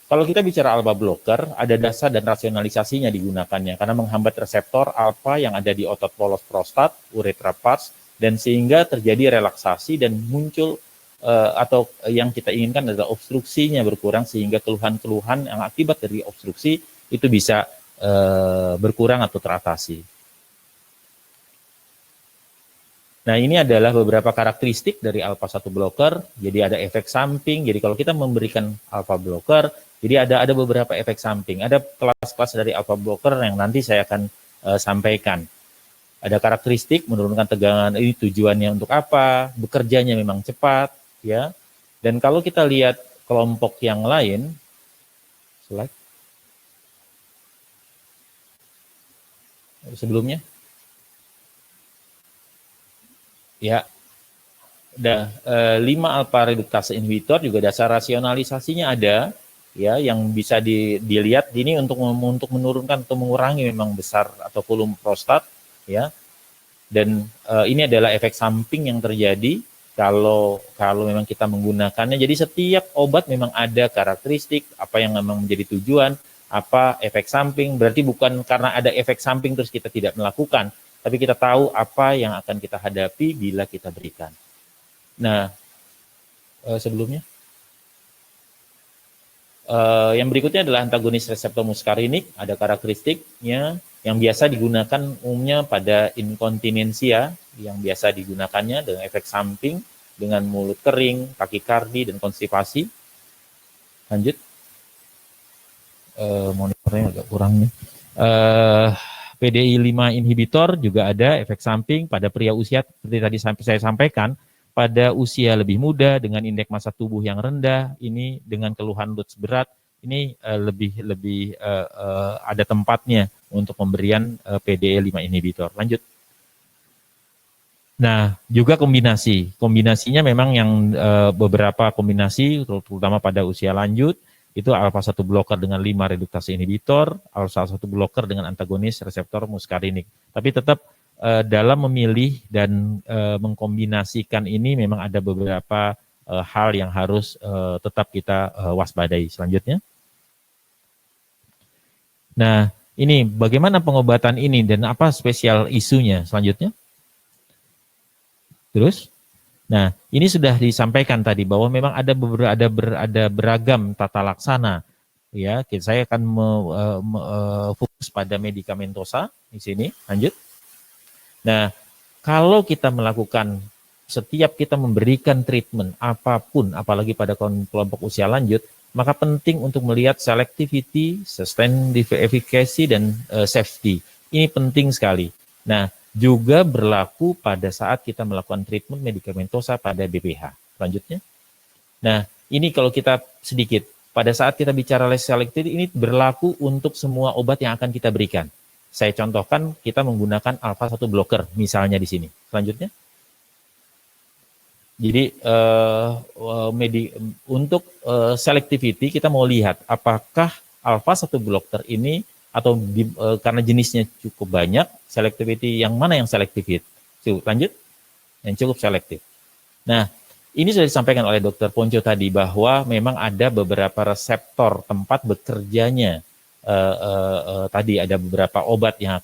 Kalau kita bicara alpha blocker, ada dasar dan rasionalisasinya digunakannya karena menghambat reseptor alpha yang ada di otot polos prostat, uretra pars, dan sehingga terjadi relaksasi dan muncul atau yang kita inginkan adalah obstruksinya berkurang sehingga keluhan-keluhan yang akibat dari obstruksi itu bisa berkurang atau teratasi. Nah, ini adalah beberapa karakteristik dari alpha 1 blocker. Jadi ada efek samping. Jadi kalau kita memberikan alpha blocker, jadi ada beberapa efek samping. Ada kelas-kelas dari alpha blocker yang nanti saya akan sampaikan. Ada karakteristik menurunkan tegangan, ini tujuannya untuk apa? Bekerjanya memang cepat, ya. Dan kalau kita lihat kelompok yang lain, slide sebelumnya. Ya, ada 5 alpha reduktase inhibitor juga dasar rasionalisasinya ada, ya, yang bisa dilihat ini untuk menurunkan atau mengurangi memang besar atau volume prostat, ya. Dan ini adalah efek samping yang terjadi kalau memang kita menggunakannya. Jadi setiap obat memang ada karakteristik apa yang memang menjadi tujuan, apa efek samping. Berarti bukan karena ada efek samping terus kita tidak melakukan, tapi kita tahu apa yang akan kita hadapi bila kita berikan. Nah, sebelumnya. Yang berikutnya adalah antagonis reseptor muskarinik, ada karakteristiknya yang biasa digunakan umumnya pada inkontinensia, yang biasa digunakannya dengan efek samping, dengan mulut kering, takikardi, dan konstipasi. Lanjut. Monitornya agak kurang nih. PDI 5 inhibitor juga ada efek samping pada pria usia seperti tadi saya sampaikan, pada usia lebih muda dengan indeks massa tubuh yang rendah, ini dengan keluhan LUTS berat, ini lebih ada tempatnya untuk pemberian PDE 5 inhibitor. Lanjut. Nah, juga kombinasinya memang yang beberapa kombinasi terutama pada usia lanjut itu alpha 1 blocker dengan 5 reduktase inhibitor, alpha 1 blocker dengan antagonis reseptor muskarinik. Tapi tetap dalam memilih dan mengkombinasikan ini memang ada beberapa hal yang harus tetap kita waspadai. Selanjutnya. Nah, ini bagaimana pengobatan ini dan apa spesial isunya selanjutnya? Terus? Nah, ini sudah disampaikan tadi bahwa memang ada beragam tata laksana. Ya, saya akan fokus pada medikamentosa di sini. Lanjut. Nah, kalau kita melakukan setiap kita memberikan treatment apapun, apalagi pada kelompok usia lanjut, maka penting untuk melihat selectivity, sustained efficacy, dan safety. Ini penting sekali. Nah, juga berlaku pada saat kita melakukan treatment medikamentosa pada BPH. Selanjutnya. Nah, ini kalau kita sedikit, pada saat kita bicara selectivity, ini berlaku untuk semua obat yang akan kita berikan. Saya contohkan, kita menggunakan alpha 1 blocker, misalnya di sini. Selanjutnya. Jadi untuk selectivity kita mau lihat apakah alpha 1 blocker ini atau karena jenisnya cukup banyak, selectivity yang mana yang selektif? Lanjut, yang cukup selektif. Nah, ini sudah disampaikan oleh Dr. Ponco tadi bahwa memang ada beberapa reseptor tempat bekerjanya. Tadi ada beberapa obat yang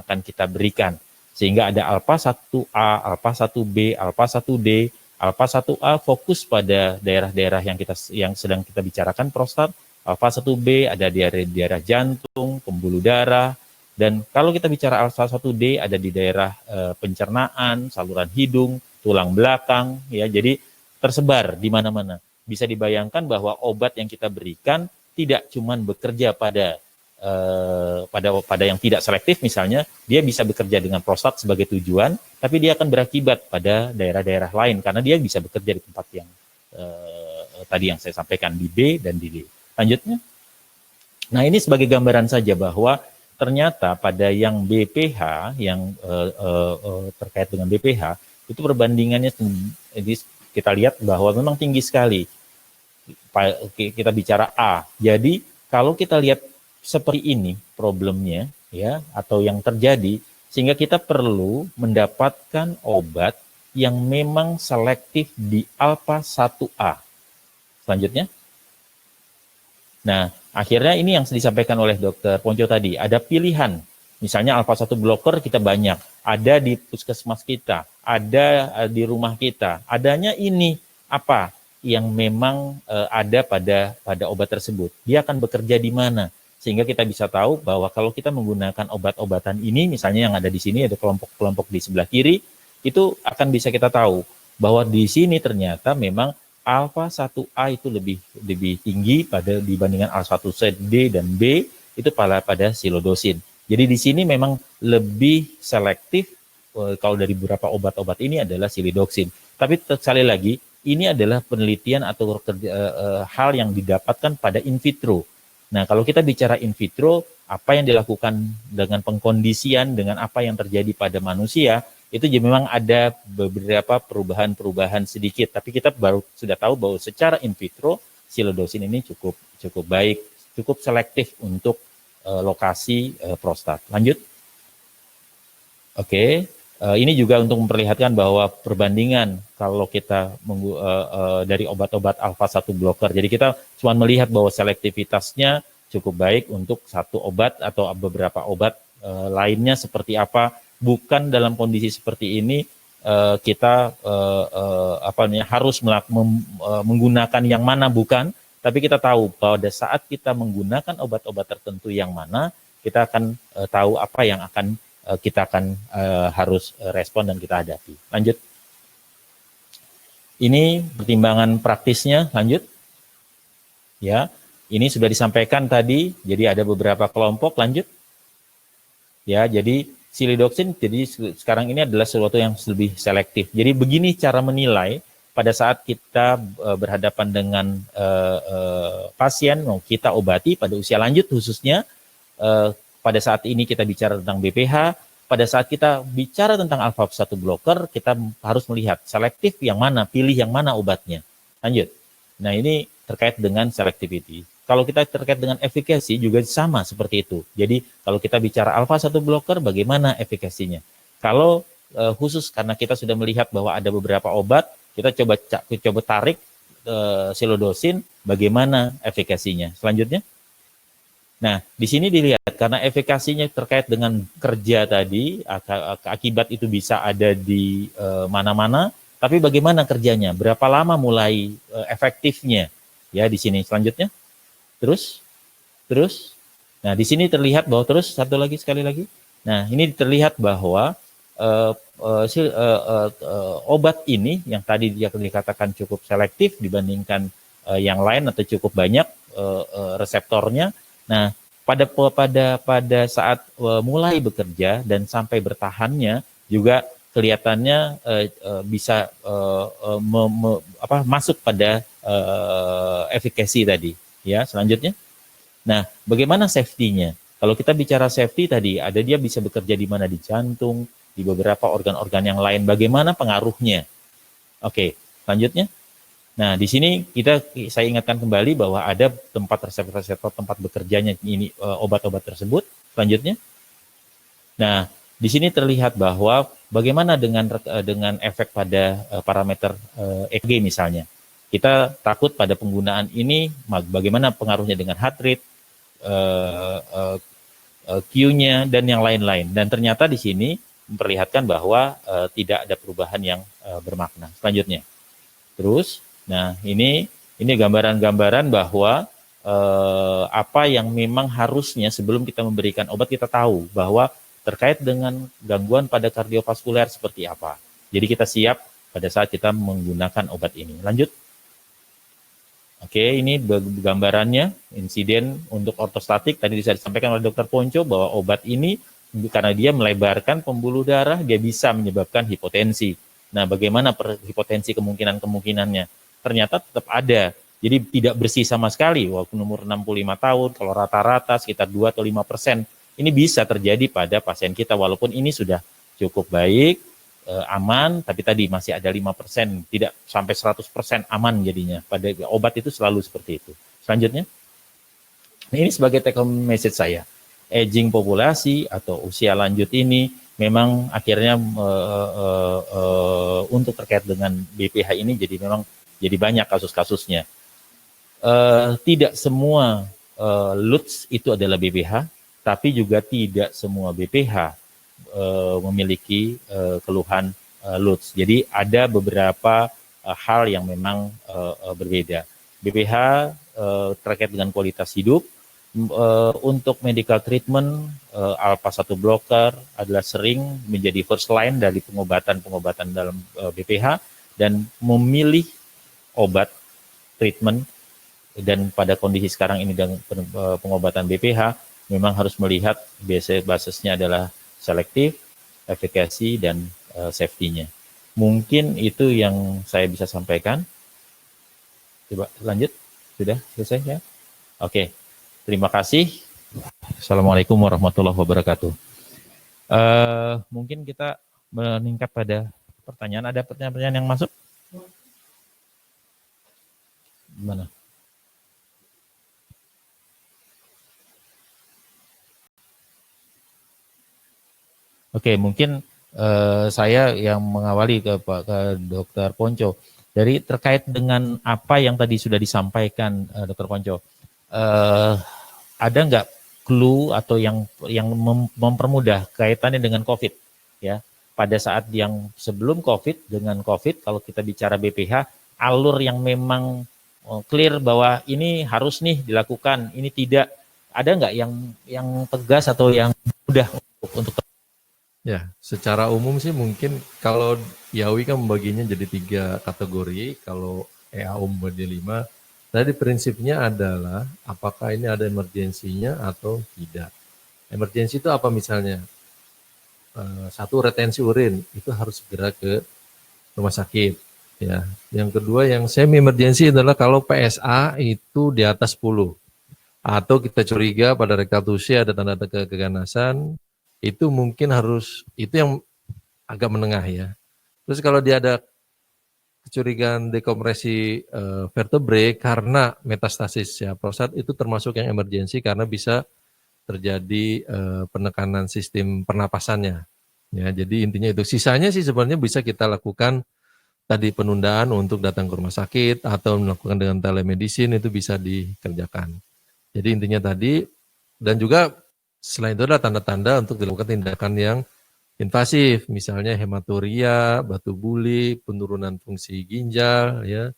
akan kita berikan. Sehingga ada alpha 1A, alpha 1B, alpha 1D, alpha 1A fokus pada daerah-daerah yang sedang kita bicarakan, prostat, alpha 1B ada di daerah jantung, pembuluh darah, dan kalau kita bicara alpha 1D ada di daerah pencernaan, saluran hidung, tulang belakang, ya. Jadi tersebar di mana-mana. Bisa dibayangkan bahwa obat yang kita berikan tidak cuma bekerja pada yang tidak selektif, misalnya dia bisa bekerja dengan prostat sebagai tujuan, tapi dia akan berakibat pada daerah-daerah lain karena dia bisa bekerja di tempat yang tadi yang saya sampaikan di B dan di D. Lanjutnya. Nah, ini sebagai gambaran saja bahwa ternyata pada yang BPH, yang terkait dengan BPH, itu perbandingannya kita lihat bahwa memang tinggi sekali. Kita bicara A. Jadi kalau kita lihat seperti ini problemnya, ya, atau yang terjadi, sehingga kita perlu mendapatkan obat yang memang selektif di alpha 1A. Selanjutnya. Nah, akhirnya ini yang disampaikan oleh Dr. Ponco tadi, ada pilihan. Misalnya alpha 1 blocker kita banyak, ada di puskesmas kita, ada di rumah kita. Adanya ini apa yang memang ada pada obat tersebut. Dia akan bekerja di mana? Sehingga kita bisa tahu bahwa kalau kita menggunakan obat-obatan ini, misalnya yang ada di sini, ada kelompok-kelompok di sebelah kiri, itu akan bisa kita tahu bahwa di sini ternyata memang alpha 1A itu lebih tinggi dibandingkan alpha 1D dan B itu pada silodosin. Jadi di sini memang lebih selektif kalau dari beberapa obat-obat ini adalah silidoksin. Tapi sekali lagi, ini adalah penelitian atau hal yang didapatkan pada in vitro. Nah, kalau kita bicara in vitro, apa yang dilakukan dengan pengkondisian, dengan apa yang terjadi pada manusia, itu memang ada beberapa perubahan-perubahan sedikit. Tapi kita baru sudah tahu bahwa secara in vitro, silodosin ini cukup baik, cukup selektif untuk lokasi prostat. Lanjut. Oke. Ini juga untuk memperlihatkan bahwa perbandingan kalau kita dari obat-obat alpha 1 blocker. Jadi kita cuma melihat bahwa selektivitasnya cukup baik untuk satu obat atau beberapa obat lainnya seperti apa. Bukan dalam kondisi seperti ini kita harus menggunakan yang mana, bukan. Tapi kita tahu bahwa pada saat kita menggunakan obat-obat tertentu yang mana, kita akan tahu apa yang kita akan harus respon dan kita hadapi. Lanjut. Ini pertimbangan praktisnya. Lanjut. Ya, ini sudah disampaikan tadi. Jadi ada beberapa kelompok. Lanjut. Ya, jadi silidoksin. Jadi sekarang ini adalah sesuatu yang lebih selektif. Jadi begini cara menilai pada saat kita berhadapan dengan pasien mau kita obati pada usia lanjut khususnya. Pada saat ini kita bicara tentang BPH, pada saat kita bicara tentang alpha 1 blocker, kita harus melihat selektif yang mana, pilih yang mana obatnya. Lanjut. Nah, ini terkait dengan selectivity. Kalau kita terkait dengan efikasi juga sama seperti itu. Jadi, kalau kita bicara alpha 1 blocker, bagaimana efikasinya? Kalau khusus karena kita sudah melihat bahwa ada beberapa obat, kita coba tarik silodosin, bagaimana efikasinya? Selanjutnya. Nah, di sini dilihat karena efikasinya terkait dengan kerja tadi, akibat itu bisa ada di mana-mana, tapi bagaimana kerjanya? Berapa lama mulai efektifnya? Ya, di sini selanjutnya. Terus. Nah, di sini terlihat bahwa sekali lagi. Nah, ini terlihat bahwa obat ini yang tadi dia dikatakan cukup selektif dibandingkan yang lain atau cukup banyak reseptornya. Nah, pada saat mulai bekerja dan sampai bertahannya juga kelihatannya bisa masuk pada efikasi tadi. Ya, selanjutnya. Nah, bagaimana safety-nya? Kalau kita bicara safety tadi, ada dia bisa bekerja di mana? Di jantung, di beberapa organ-organ yang lain. Bagaimana pengaruhnya? Oke, selanjutnya. Nah, di sini saya ingatkan kembali bahwa ada tempat reseptor-reseptor tempat bekerjanya ini obat-obat tersebut. Selanjutnya. Nah, di sini terlihat bahwa bagaimana dengan efek pada parameter EKG misalnya. Kita takut pada penggunaan ini bagaimana pengaruhnya dengan heart rate, Q-nya dan yang lain-lain. Dan ternyata di sini memperlihatkan bahwa tidak ada perubahan yang bermakna. Selanjutnya. Terus, nah ini gambaran-gambaran bahwa apa yang memang harusnya sebelum kita memberikan obat kita tahu bahwa terkait dengan gangguan pada kardiovaskuler seperti apa. Jadi kita siap pada saat kita menggunakan obat ini. Lanjut. Oke, ini gambarannya insiden untuk ortostatik. Tadi bisa disampaikan oleh Dr. Ponco bahwa obat ini karena dia melebarkan pembuluh darah, dia bisa menyebabkan hipotensi. Nah, bagaimana hipotensi kemungkinannya? Ternyata tetap ada. Jadi tidak bersih sama sekali. Walaupun umur 65 tahun, kalau rata-rata sekitar 2 atau 5%, ini bisa terjadi pada pasien kita. Walaupun ini sudah cukup baik, aman, tapi tadi masih ada 5%, tidak sampai 100% aman jadinya. Pada obat itu selalu seperti itu. Selanjutnya, ini sebagai take home message saya. Aging populasi atau usia lanjut ini memang akhirnya untuk terkait dengan BPH ini jadi banyak kasus-kasusnya. Tidak semua LUTS itu adalah BPH, tapi juga tidak semua BPH memiliki keluhan LUTS. Jadi ada beberapa hal yang memang berbeda. BPH terkait dengan kualitas hidup. Untuk medical treatment, alpha 1 blocker adalah sering menjadi first line dari pengobatan dalam BPH dan memilih obat treatment dan pada kondisi sekarang ini dengan pengobatan BPH memang harus melihat basisnya adalah selektif, efikasi, dan safety-nya. Mungkin itu yang saya bisa sampaikan. Coba lanjut. Sudah selesai ya? Oke. Terima kasih. Assalamualaikum warahmatullahi wabarakatuh. Mungkin kita meningkat pada pertanyaan. Ada pertanyaan yang masuk? Gimana? Oke, mungkin saya yang mengawali ke Dr. Ponco. Dari terkait dengan apa yang tadi sudah disampaikan Dr. Ponco, ada nggak clue atau yang mempermudah kaitannya dengan COVID ya? Pada saat yang sebelum COVID dengan COVID, kalau kita bicara BPH, alur yang memang clear bahwa ini harus nih dilakukan, ini tidak, ada nggak yang tegas atau yang mudah untuk Ya, secara umum sih mungkin kalau Yawi kan membaginya jadi 3 kategori, kalau EAU membagi 5. Tadi prinsipnya adalah apakah ini ada emergensinya atau tidak. Emergensi itu apa misalnya? Satu, retensi urin, itu harus segera ke rumah sakit. Ya. Yang kedua yang semi emergensi adalah kalau PSA itu di atas 10. Atau kita curiga pada rektal tusi ada tanda-tanda keganasan, itu mungkin harus, itu yang agak menengah ya. Terus kalau dia ada kecurigaan dekompresi vertebrae karena metastasis ya prostat, itu termasuk yang emergensi karena bisa terjadi penekanan sistem pernapasannya. Ya, jadi intinya itu. Sisanya sih sebenarnya bisa kita lakukan tadi penundaan untuk datang ke rumah sakit atau melakukan dengan telemedicine, itu bisa dikerjakan. Jadi intinya tadi, dan juga selain itu adalah tanda-tanda untuk dilakukan tindakan yang invasif, misalnya hematuria, batu buli, penurunan fungsi ginjal, ya,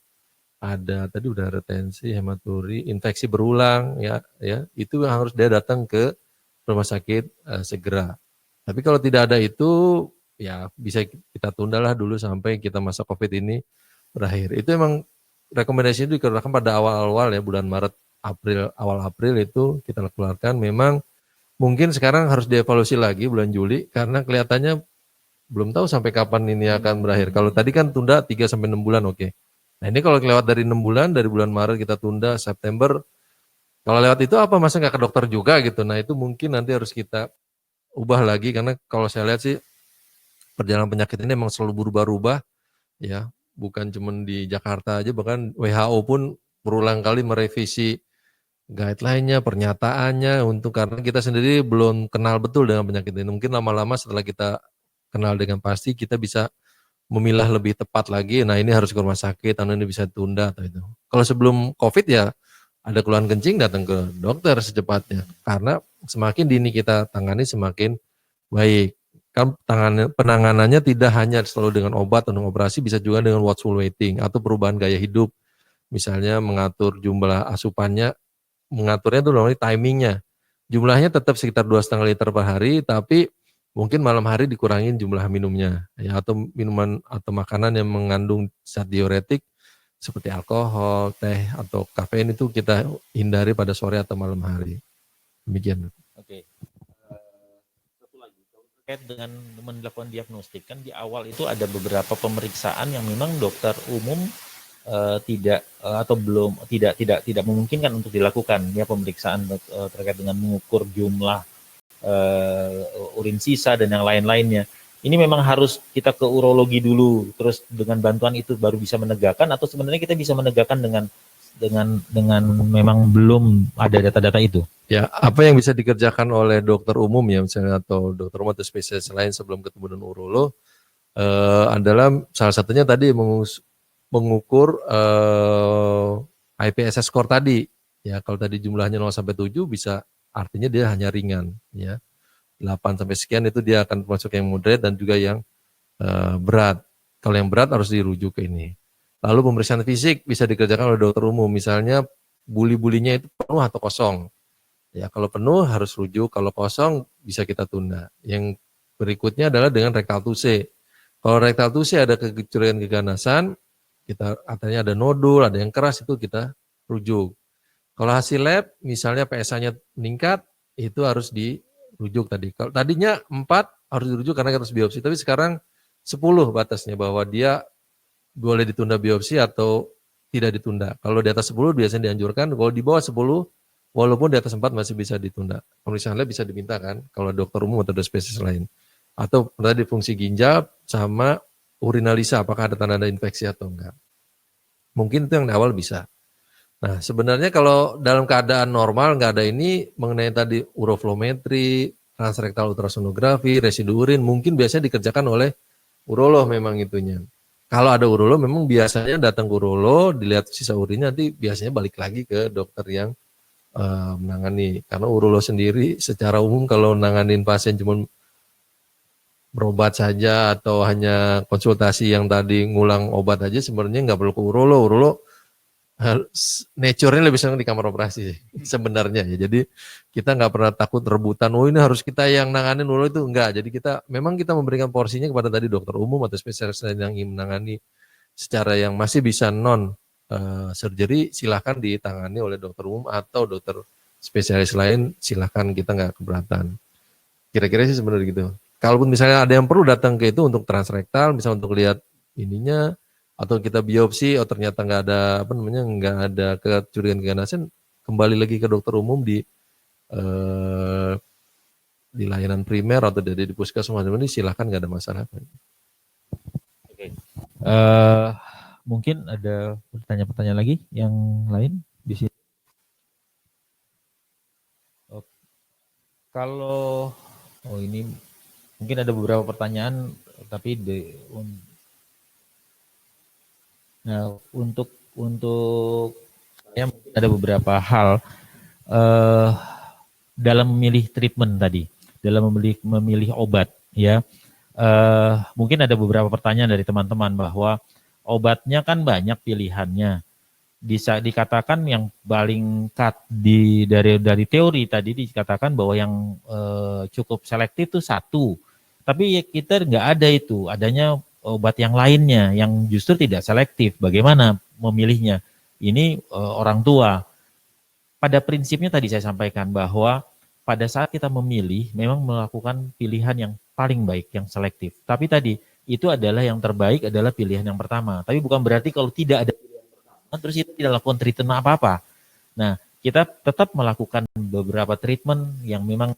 ada tadi udah retensi, hematuri, infeksi berulang, ya, itu harus dia datang ke rumah sakit segera. Tapi kalau tidak ada itu, ya bisa kita tundalah dulu sampai kita masa COVID ini berakhir. Itu emang rekomendasi itu dikeluarkan pada awal-awal ya, bulan Maret, April, awal April itu kita keluarkan. Memang mungkin sekarang harus dievaluasi lagi bulan Juli karena kelihatannya belum tahu sampai kapan ini akan berakhir. Kalau tadi kan tunda 3 sampai 6 bulan, oke. Nah, ini kalau lewat dari 6 bulan, dari bulan Maret kita tunda September, kalau lewat itu apa masa nggak ke dokter juga gitu. Nah, itu mungkin nanti harus kita ubah lagi karena kalau saya lihat sih perjalanan penyakit ini memang selalu berubah-ubah ya, bukan cuma di Jakarta aja, bahkan WHO pun berulang kali merevisi guideline-nya, pernyataannya untuk karena kita sendiri belum kenal betul dengan penyakit ini. Mungkin lama-lama setelah kita kenal dengan pasti kita bisa memilah lebih tepat lagi. Nah, ini harus ke rumah sakit, atau ini bisa tunda atau itu. Kalau sebelum COVID ya ada keluhan kencing datang ke dokter secepatnya. Karena semakin dini kita tangani semakin baik. Kan penanganannya tidak hanya selalu dengan obat atau operasi, bisa juga dengan watchful waiting atau perubahan gaya hidup. Misalnya mengatur jumlah asupannya, mengaturnya itu namanya timingnya. Jumlahnya tetap sekitar 2,5 liter per hari, tapi mungkin malam hari dikurangin jumlah minumnya, ya, atau minuman atau makanan yang mengandung zat diuretik seperti alkohol, teh, atau kafein itu kita hindari pada sore atau malam hari. Demikian. Oke. Satu lagi, terkait dengan melakukan diagnostik, kan di awal itu ada beberapa pemeriksaan yang memang dokter umum tidak atau belum tidak memungkinkan untuk dilakukan ya, pemeriksaan terkait dengan mengukur jumlah urin sisa dan yang lain-lainnya. Ini memang harus kita ke urologi dulu, terus dengan bantuan itu baru bisa menegakkan, atau sebenarnya kita bisa menegakkan dengan memang belum ada data-data itu. Ya, apa yang bisa dikerjakan oleh dokter umum ya misalnya atau dokter umum atau spesialis lain sebelum ketemu dengan urolog adalah salah satunya tadi mengukur IPSS score tadi. Ya, kalau tadi jumlahnya 0 sampai 7 bisa artinya dia hanya ringan ya. 8 sampai sekian itu dia akan masuk yang moderate dan juga yang berat. Kalau yang berat harus dirujuk ke ini. Lalu pemeriksaan fisik bisa dikerjakan oleh dokter umum, misalnya buli-bulinya itu penuh atau kosong. Ya, kalau penuh harus rujuk, kalau kosong bisa kita tunda. Yang berikutnya adalah dengan rektal tuse. Kalau rektal tuse ada kecurigaan keganasan, kita katanya ada nodul, ada yang keras, itu kita rujuk. Kalau hasil lab, misalnya PSA-nya meningkat, itu harus dirujuk tadi. Kalau tadinya 4 harus dirujuk karena harus biopsi, tapi sekarang 10 batasnya bahwa dia boleh ditunda biopsi atau tidak ditunda. Kalau di atas 10 biasanya dianjurkan, kalau di bawah 10 walaupun di atas 4 masih bisa ditunda. Pemeriksaan lab bisa diminta kan, kalau dokter umum atau spesialis lain. Atau tadi fungsi ginjal sama urinalisa, apakah ada tanda-tanda infeksi atau enggak. Mungkin itu yang di awal bisa. Nah, sebenarnya kalau dalam keadaan normal nggak ada ini, mengenai tadi uroflometri, transrektal ultrasonografi, residu urin, mungkin biasanya dikerjakan oleh urolog memang itunya. Kalau ada urolog memang biasanya datang ke urolog, dilihat sisa urinnya, nanti biasanya balik lagi ke dokter yang menangani. Karena urolog sendiri secara umum kalau nanganin pasien cuma berobat saja atau hanya konsultasi yang tadi ngulang obat aja, sebenarnya nggak perlu ke urolog. Urolog nature-nya lebih senang di kamar operasi sebenarnya ya. Jadi kita nggak pernah takut rebutan, oh ini harus kita yang nanganin urolog, itu enggak. Jadi kita memang kita memberikan porsinya kepada tadi dokter umum atau spesialis lain yang ingin menangani secara yang masih bisa non surgery, silahkan ditangani oleh dokter umum atau dokter spesialis lain, silahkan, kita nggak keberatan. Kira-kira sih sebenarnya gitu. Kalaupun misalnya ada yang perlu datang ke itu untuk transrektal, misalnya untuk lihat ininya, atau kita biopsi, oh ternyata nggak ada nggak ada kecurigaan keganasan, kembali lagi ke dokter umum di layanan primer atau di puskesmas, ini silahkan, nggak ada masalah. Oke. Mungkin ada pertanyaan-pertanyaan lagi yang lain di sini. Kalau ini mungkin ada beberapa pertanyaan, tapi untuk ya, ada beberapa hal dalam memilih treatment tadi, dalam memilih obat ya. Mungkin ada beberapa pertanyaan dari teman-teman bahwa obatnya kan banyak pilihannya. Bisa dikatakan yang paling dari teori tadi dikatakan bahwa yang cukup selektif itu satu. Tapi ya kita nggak ada itu, adanya obat yang lainnya yang justru tidak selektif. Bagaimana memilihnya? Ini orang tua. Pada prinsipnya tadi saya sampaikan bahwa pada saat kita memilih memang melakukan pilihan yang paling baik, yang selektif. Tapi tadi itu adalah yang terbaik adalah pilihan yang pertama. Tapi bukan berarti kalau tidak ada pilihan pertama terus itu tidak lakukan treatment apa-apa. Nah, kita tetap melakukan beberapa treatment yang memang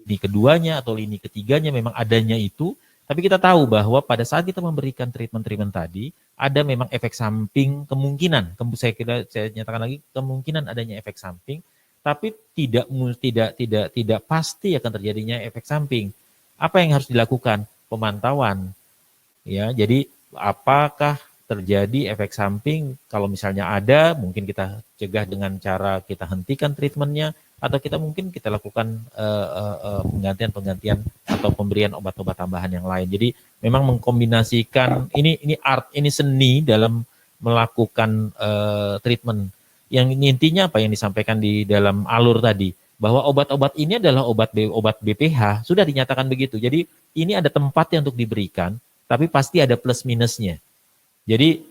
lini keduanya atau lini ketiganya memang adanya itu, tapi kita tahu bahwa pada saat kita memberikan treatment-treatment tadi, ada memang efek samping kemungkinan, saya nyatakan lagi kemungkinan adanya efek samping, tapi tidak pasti akan terjadinya efek samping. Apa yang harus dilakukan? Pemantauan, ya. Jadi apakah terjadi efek samping? Kalau misalnya ada, mungkin kita cegah dengan cara kita hentikan treatmentnya, atau kita mungkin kita lakukan penggantian atau pemberian obat-obat tambahan yang lain. Jadi memang mengkombinasikan ini art, ini seni dalam melakukan treatment. Yang intinya apa yang disampaikan di dalam alur tadi, bahwa obat-obat ini adalah obat BPH, sudah dinyatakan begitu. Jadi ini ada tempatnya untuk diberikan, tapi pasti ada plus minusnya. Jadi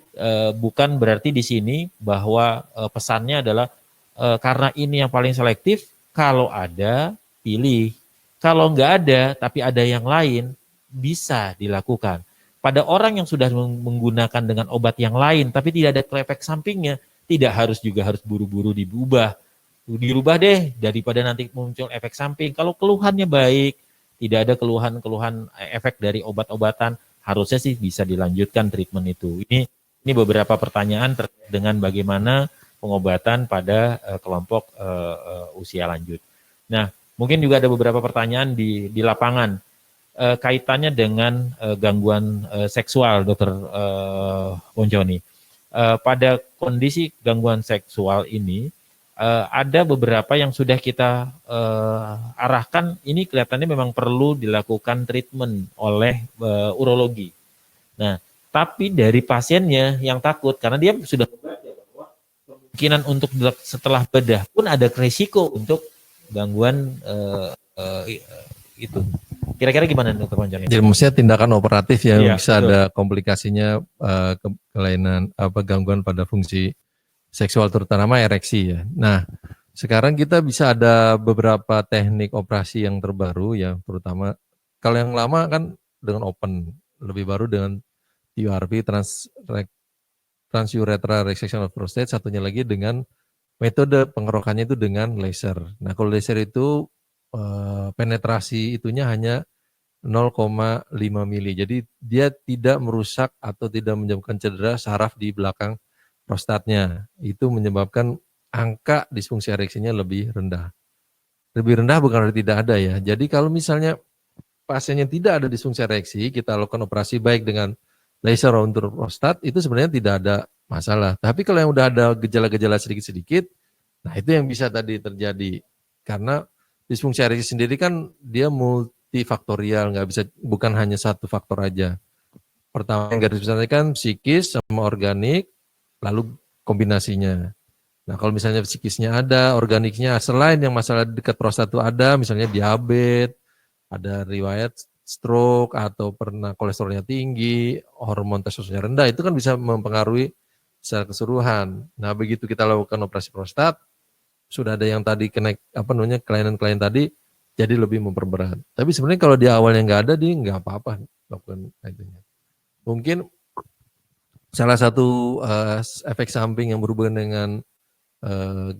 bukan berarti di sini bahwa pesannya adalah karena ini yang paling selektif, kalau ada pilih. Kalau nggak ada, tapi ada yang lain, bisa dilakukan. Pada orang yang sudah menggunakan dengan obat yang lain, tapi tidak ada efek sampingnya, tidak harus buru-buru dirubah deh daripada nanti muncul efek samping. Kalau keluhannya baik, tidak ada keluhan-keluhan efek dari obat-obatan, harusnya sih bisa dilanjutkan treatment itu. Ini beberapa pertanyaan terkait dengan bagaimana pengobatan pada kelompok usia lanjut. Nah, mungkin juga ada beberapa pertanyaan di lapangan kaitannya dengan gangguan seksual, Dokter Ponconi. Pada kondisi gangguan seksual ini, ada beberapa yang sudah kita arahkan, ini kelihatannya memang perlu dilakukan treatment oleh urologi. Nah, tapi dari pasiennya yang takut, karena dia sudah kemungkinan untuk setelah bedah pun ada resiko untuk gangguan itu. Kira-kira gimana Dokter Ponconi? Jadi maksudnya tindakan operatif yang Iya, bisa betul. ada komplikasinya kelainan gangguan pada fungsi seksual terutama ereksi ya. Nah, sekarang kita bisa ada beberapa teknik operasi yang terbaru ya, terutama kalau yang lama kan dengan open, lebih baru dengan TURP transurethral resection of prostate, satunya lagi dengan metode pengerokannya itu dengan laser. Nah, kalau laser itu penetrasi itunya hanya 0,5 mili. Jadi dia tidak merusak atau tidak menyebabkan cedera saraf di belakang prostatnya. Itu menyebabkan angka disfungsi ereksinya lebih rendah. Lebih rendah bukan berarti tidak ada ya. Jadi kalau misalnya pasien yang tidak ada disfungsi ereksi, kita lakukan operasi baik dengan laser untuk prostat, itu sebenarnya tidak ada masalah. Tapi kalau yang udah ada gejala-gejala sedikit-sedikit, nah itu yang bisa tadi terjadi. Karena disfungsi ereksi sendiri kan dia multifaktorial, nggak bisa, bukan hanya satu faktor aja. Pertama yang garis besarnya kan psikis sama organik, lalu kombinasinya. Nah kalau misalnya psikisnya ada, organiknya selain yang masalah dekat prostat itu ada, misalnya diabetes, ada riwayat stroke atau pernah kolesterolnya tinggi, hormon testosteronnya rendah, itu kan bisa mempengaruhi secara keseluruhan. Nah begitu kita lakukan operasi prostat, sudah ada yang tadi kena kelainan-kelainan tadi, jadi lebih memperberat. Tapi sebenarnya kalau di awalnya nggak ada, dia nggak apa-apa lakukan itu. Mungkin salah satu efek samping yang berhubungan dengan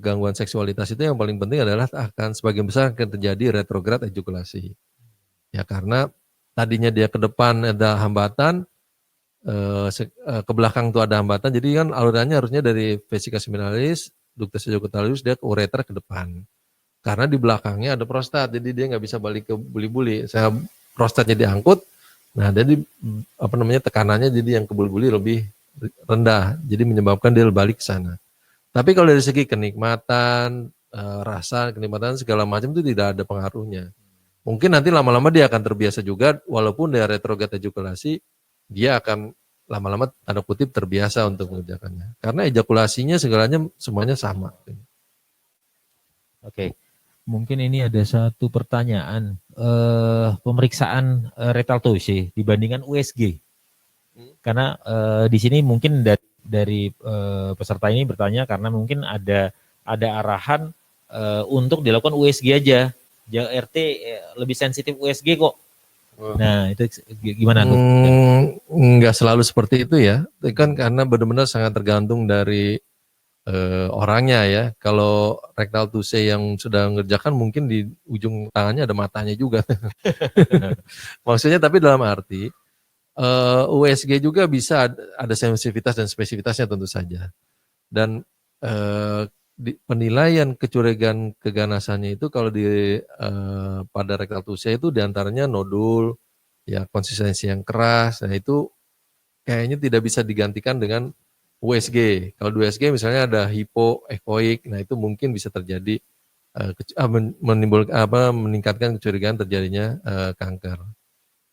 gangguan seksualitas itu yang paling penting adalah akan sebagian besar akan terjadi retrograd ejakulasi. Ya karena tadinya dia ke depan ada hambatan, ke belakang tuh ada hambatan, jadi kan alurannya harusnya dari vesica seminalis, ductus ejaculatorius dia ke ureter ke depan. Karena di belakangnya ada prostat, jadi dia nggak bisa balik ke buli-buli. Saya prostatnya diangkut, nah jadi tekanannya jadi yang ke buli-buli lebih rendah, jadi menyebabkan dia balik ke sana. Tapi kalau dari segi kenikmatan, rasa, kenikmatan segala macam itu tidak ada pengaruhnya. Mungkin nanti lama-lama dia akan terbiasa juga, walaupun dia retrograd ejakulasi, dia akan lama-lama tanda kutip terbiasa untuk mengerjakannya. Karena ejakulasinya segalanya semuanya sama. Oke. Mungkin ini ada satu pertanyaan, pemeriksaan rectal tauche dibandingkan USG. Karena di sini mungkin dari peserta ini bertanya karena mungkin ada arahan untuk dilakukan USG aja. RT lebih sensitif USG kok. Nah, itu gimana tuh? Nggak selalu seperti itu ya. Itu kan karena benar-benar sangat tergantung dari orangnya ya. Kalau rectal tauche yang sudah mengerjakan mungkin di ujung tangannya ada matanya juga. Maksudnya tapi dalam arti USG juga bisa ada sensitivitas dan spesifitasnya tentu saja. Dan penilaian kecurigaan keganasannya itu kalau pada rectal tauche itu diantaranya nodul, ya konsistensi yang keras. Nah itu kayaknya tidak bisa digantikan dengan USG. Kalau di USG misalnya ada hipoekoik, nah itu mungkin bisa terjadi meningkatkan kecurigaan terjadinya kanker.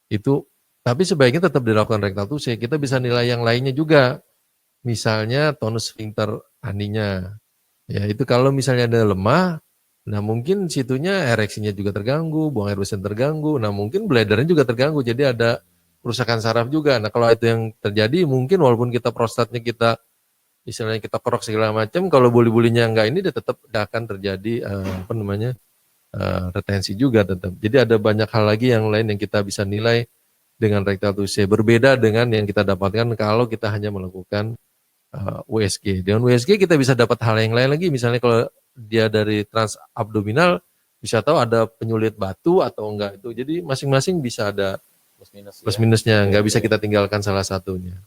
Itu tapi sebaiknya tetap dilakukan rectal tauche. Kita bisa nilai yang lainnya juga. Misalnya tonus sphincter aninya. Ya, itu kalau misalnya ada lemah, nah mungkin situnya ereksinya juga terganggu, buang air besar terganggu, nah mungkin bladdernya juga terganggu, jadi ada kerusakan saraf juga. Nah kalau itu yang terjadi, mungkin walaupun kita prostatnya kita, istilahnya kita kerok segala macam, kalau buli-bulinya enggak ini, dia tetap akan terjadi retensi juga tetap. Jadi ada banyak hal lagi yang lain yang kita bisa nilai dengan rectal tauche, berbeda dengan yang kita dapatkan kalau kita hanya melakukan USG. Dengan USG kita bisa dapat hal yang lain lagi, misalnya kalau dia dari transabdominal bisa tahu ada penyulit batu atau enggak itu. Jadi masing-masing bisa ada plus minusnya, enggak bisa kita tinggalkan salah satunya.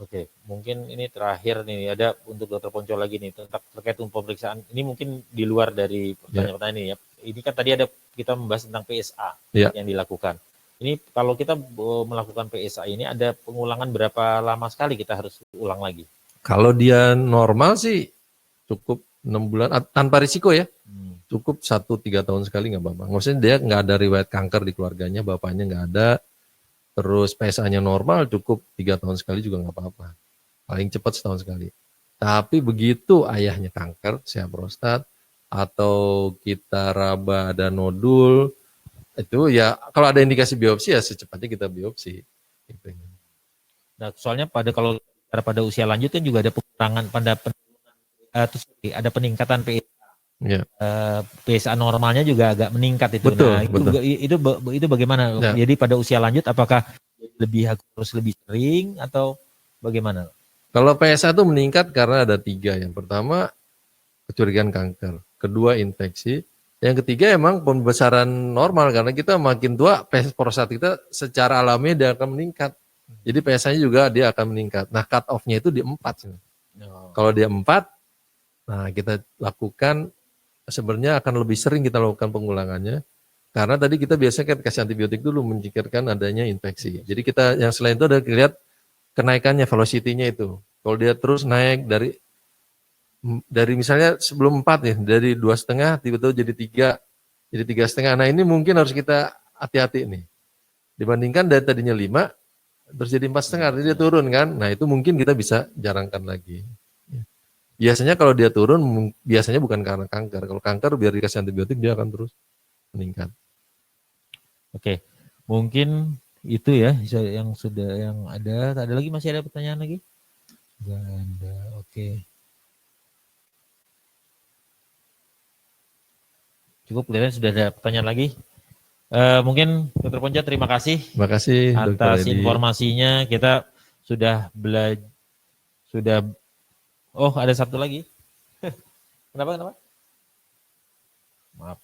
Oke, mungkin ini terakhir nih, ada untuk Dokter Ponco lagi nih terkait pemeriksaan. Ini mungkin di luar dari pertanyaan-pertanyaan ini ya. Ini kan tadi ada kita membahas tentang PSA yang dilakukan. Ini kalau kita melakukan PSA ini ada pengulangan berapa lama sekali kita harus ulang lagi? Kalau dia normal sih cukup 6 bulan tanpa risiko ya. Cukup 1-3 tahun sekali nggak apa-apa. Maksudnya dia nggak ada riwayat kanker di keluarganya, bapaknya nggak ada. Terus PSA-nya normal cukup 3 tahun sekali juga nggak apa-apa. Paling cepat setahun sekali. Tapi begitu ayahnya kanker, siap prostat, atau kita raba ada nodul, itu ya kalau ada indikasi biopsi ya secepatnya kita biopsi. Nah, soalnya kalau pada usia lanjut kan juga ada pengurangan ada peningkatan PSA. Ya. PSA normalnya juga agak meningkat itu. Betul, nah, itu bagaimana? Ya. Jadi pada usia lanjut apakah harus lebih sering atau bagaimana? Kalau PSA itu meningkat karena ada 3. Yang pertama kecurigaan kanker, kedua infeksi, yang ketiga emang pembesaran normal karena kita makin tua prostat kita secara alami dia akan meningkat. Jadi PSA-nya juga dia akan meningkat. Nah cut off-nya itu di 4. Kalau dia 4, nah kita lakukan sebenarnya akan lebih sering kita lakukan pengulangannya. Karena tadi kita biasanya kasih antibiotik dulu mencegahkan adanya infeksi. Jadi kita yang selain itu ada lihat kenaikannya, velocity-nya itu. Kalau dia terus naik dari misalnya sebelum 4 ya, dari 2,5 tiba-tiba jadi 3, jadi 3,5. Nah ini mungkin harus kita hati-hati nih. Dibandingkan dari tadinya 5, terus jadi 4,5, artinya dia turun kan. Nah itu mungkin kita bisa jarangkan lagi. Biasanya kalau dia turun, biasanya bukan karena kanker. Kalau kanker biar dikasih antibiotik dia akan terus meningkat. Oke, mungkin itu ya yang ada. Ada lagi, masih ada pertanyaan lagi? Enggak ada. Oke. Cukup, kalian sudah ada pertanyaan lagi. Mungkin Dr. Ponco terima kasih. Terima kasih atas informasinya. Kita sudah oh ada satu lagi. Kenapa? Maaf.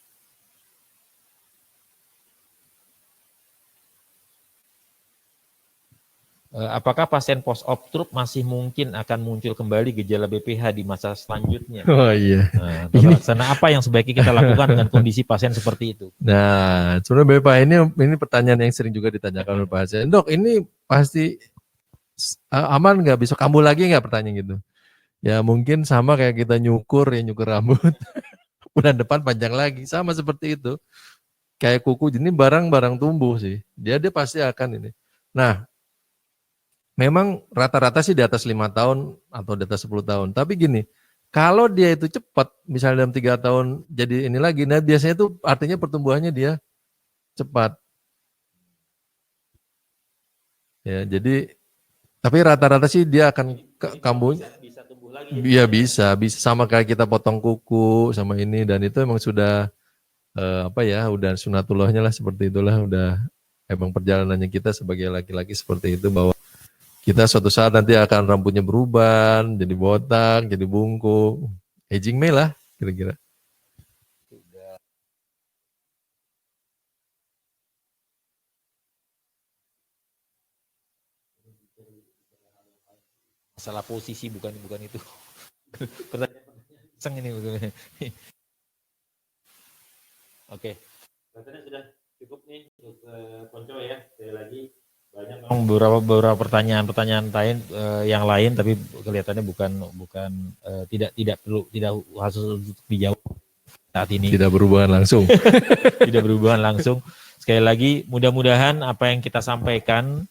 Apakah pasien post-op masih mungkin akan muncul kembali gejala BPH di masa selanjutnya? Oh iya. Nah, apa yang sebaiknya kita lakukan dengan kondisi pasien seperti itu? Nah, sebenarnya BPH ini pertanyaan yang sering juga ditanyakan oleh pasien. Dok, ini pasti aman nggak? Besok kambuh lagi nggak? Pertanyaan gitu. Ya mungkin sama kayak kita nyukur rambut. Bulan depan panjang lagi. Sama seperti itu. Kayak kuku, ini barang-barang tumbuh sih. Dia pasti akan ini. Nah, memang rata-rata sih di atas 5 tahun atau di atas 10 tahun. Tapi gini, Kalau dia itu cepat, misalnya dalam 3 tahun jadi ini lagi, nah biasanya itu artinya pertumbuhannya dia cepat. Ya, jadi tapi rata-rata sih dia akan kambuh. Bisa tumbuh lagi. Iya bisa sama kayak kita potong kuku sama ini dan itu emang sudah apa ya, udah sunatullahnya lah seperti itulah, udah emang perjalanannya kita sebagai laki-laki seperti itu bahwa kita suatu saat nanti akan rambutnya berubah, jadi botak, jadi bungkuk, aging May lah kira-kira. Masalah posisi bukan itu. Pertanyaan ini bukan. Oke. Rasanya sudah cukup nih untuk Ponco ya. Sekali lagi banyak beberapa pertanyaan lain yang lain tapi kelihatannya bukan tidak perlu harus dijawab saat ini. Tidak berhubungan langsung. Tidak berhubungan langsung. Sekali lagi mudah-mudahan apa yang kita sampaikan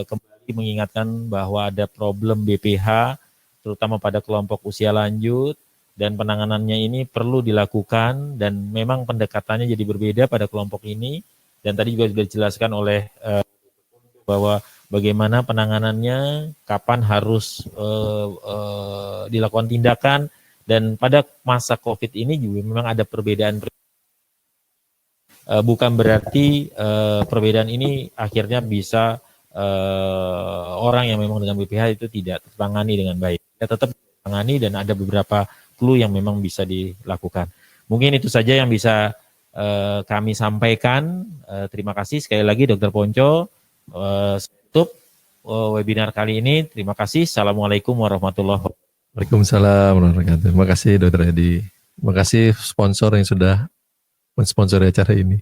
kembali mengingatkan bahwa ada problem BPH terutama pada kelompok usia lanjut dan penanganannya ini perlu dilakukan dan memang pendekatannya jadi berbeda pada kelompok ini dan tadi juga sudah dijelaskan oleh bahwa bagaimana penanganannya, kapan harus dilakukan tindakan dan pada masa COVID ini juga memang ada perbedaan. Bukan berarti perbedaan ini akhirnya bisa orang yang memang dengan BPH itu tidak tertangani dengan baik. Ya, tetap ditangani dan ada beberapa clue yang memang bisa dilakukan. Mungkin itu saja yang bisa kami sampaikan. Terima kasih sekali lagi Dr. Ponco. Tutup webinar kali ini. Terima kasih. Assalamualaikum warahmatullahi wabarakatuh. Waalaikumsalam warahmatullahi wabarakatuh. Terima kasih Dr. Edi. Terima kasih sponsor yang sudah mensponsori acara ini.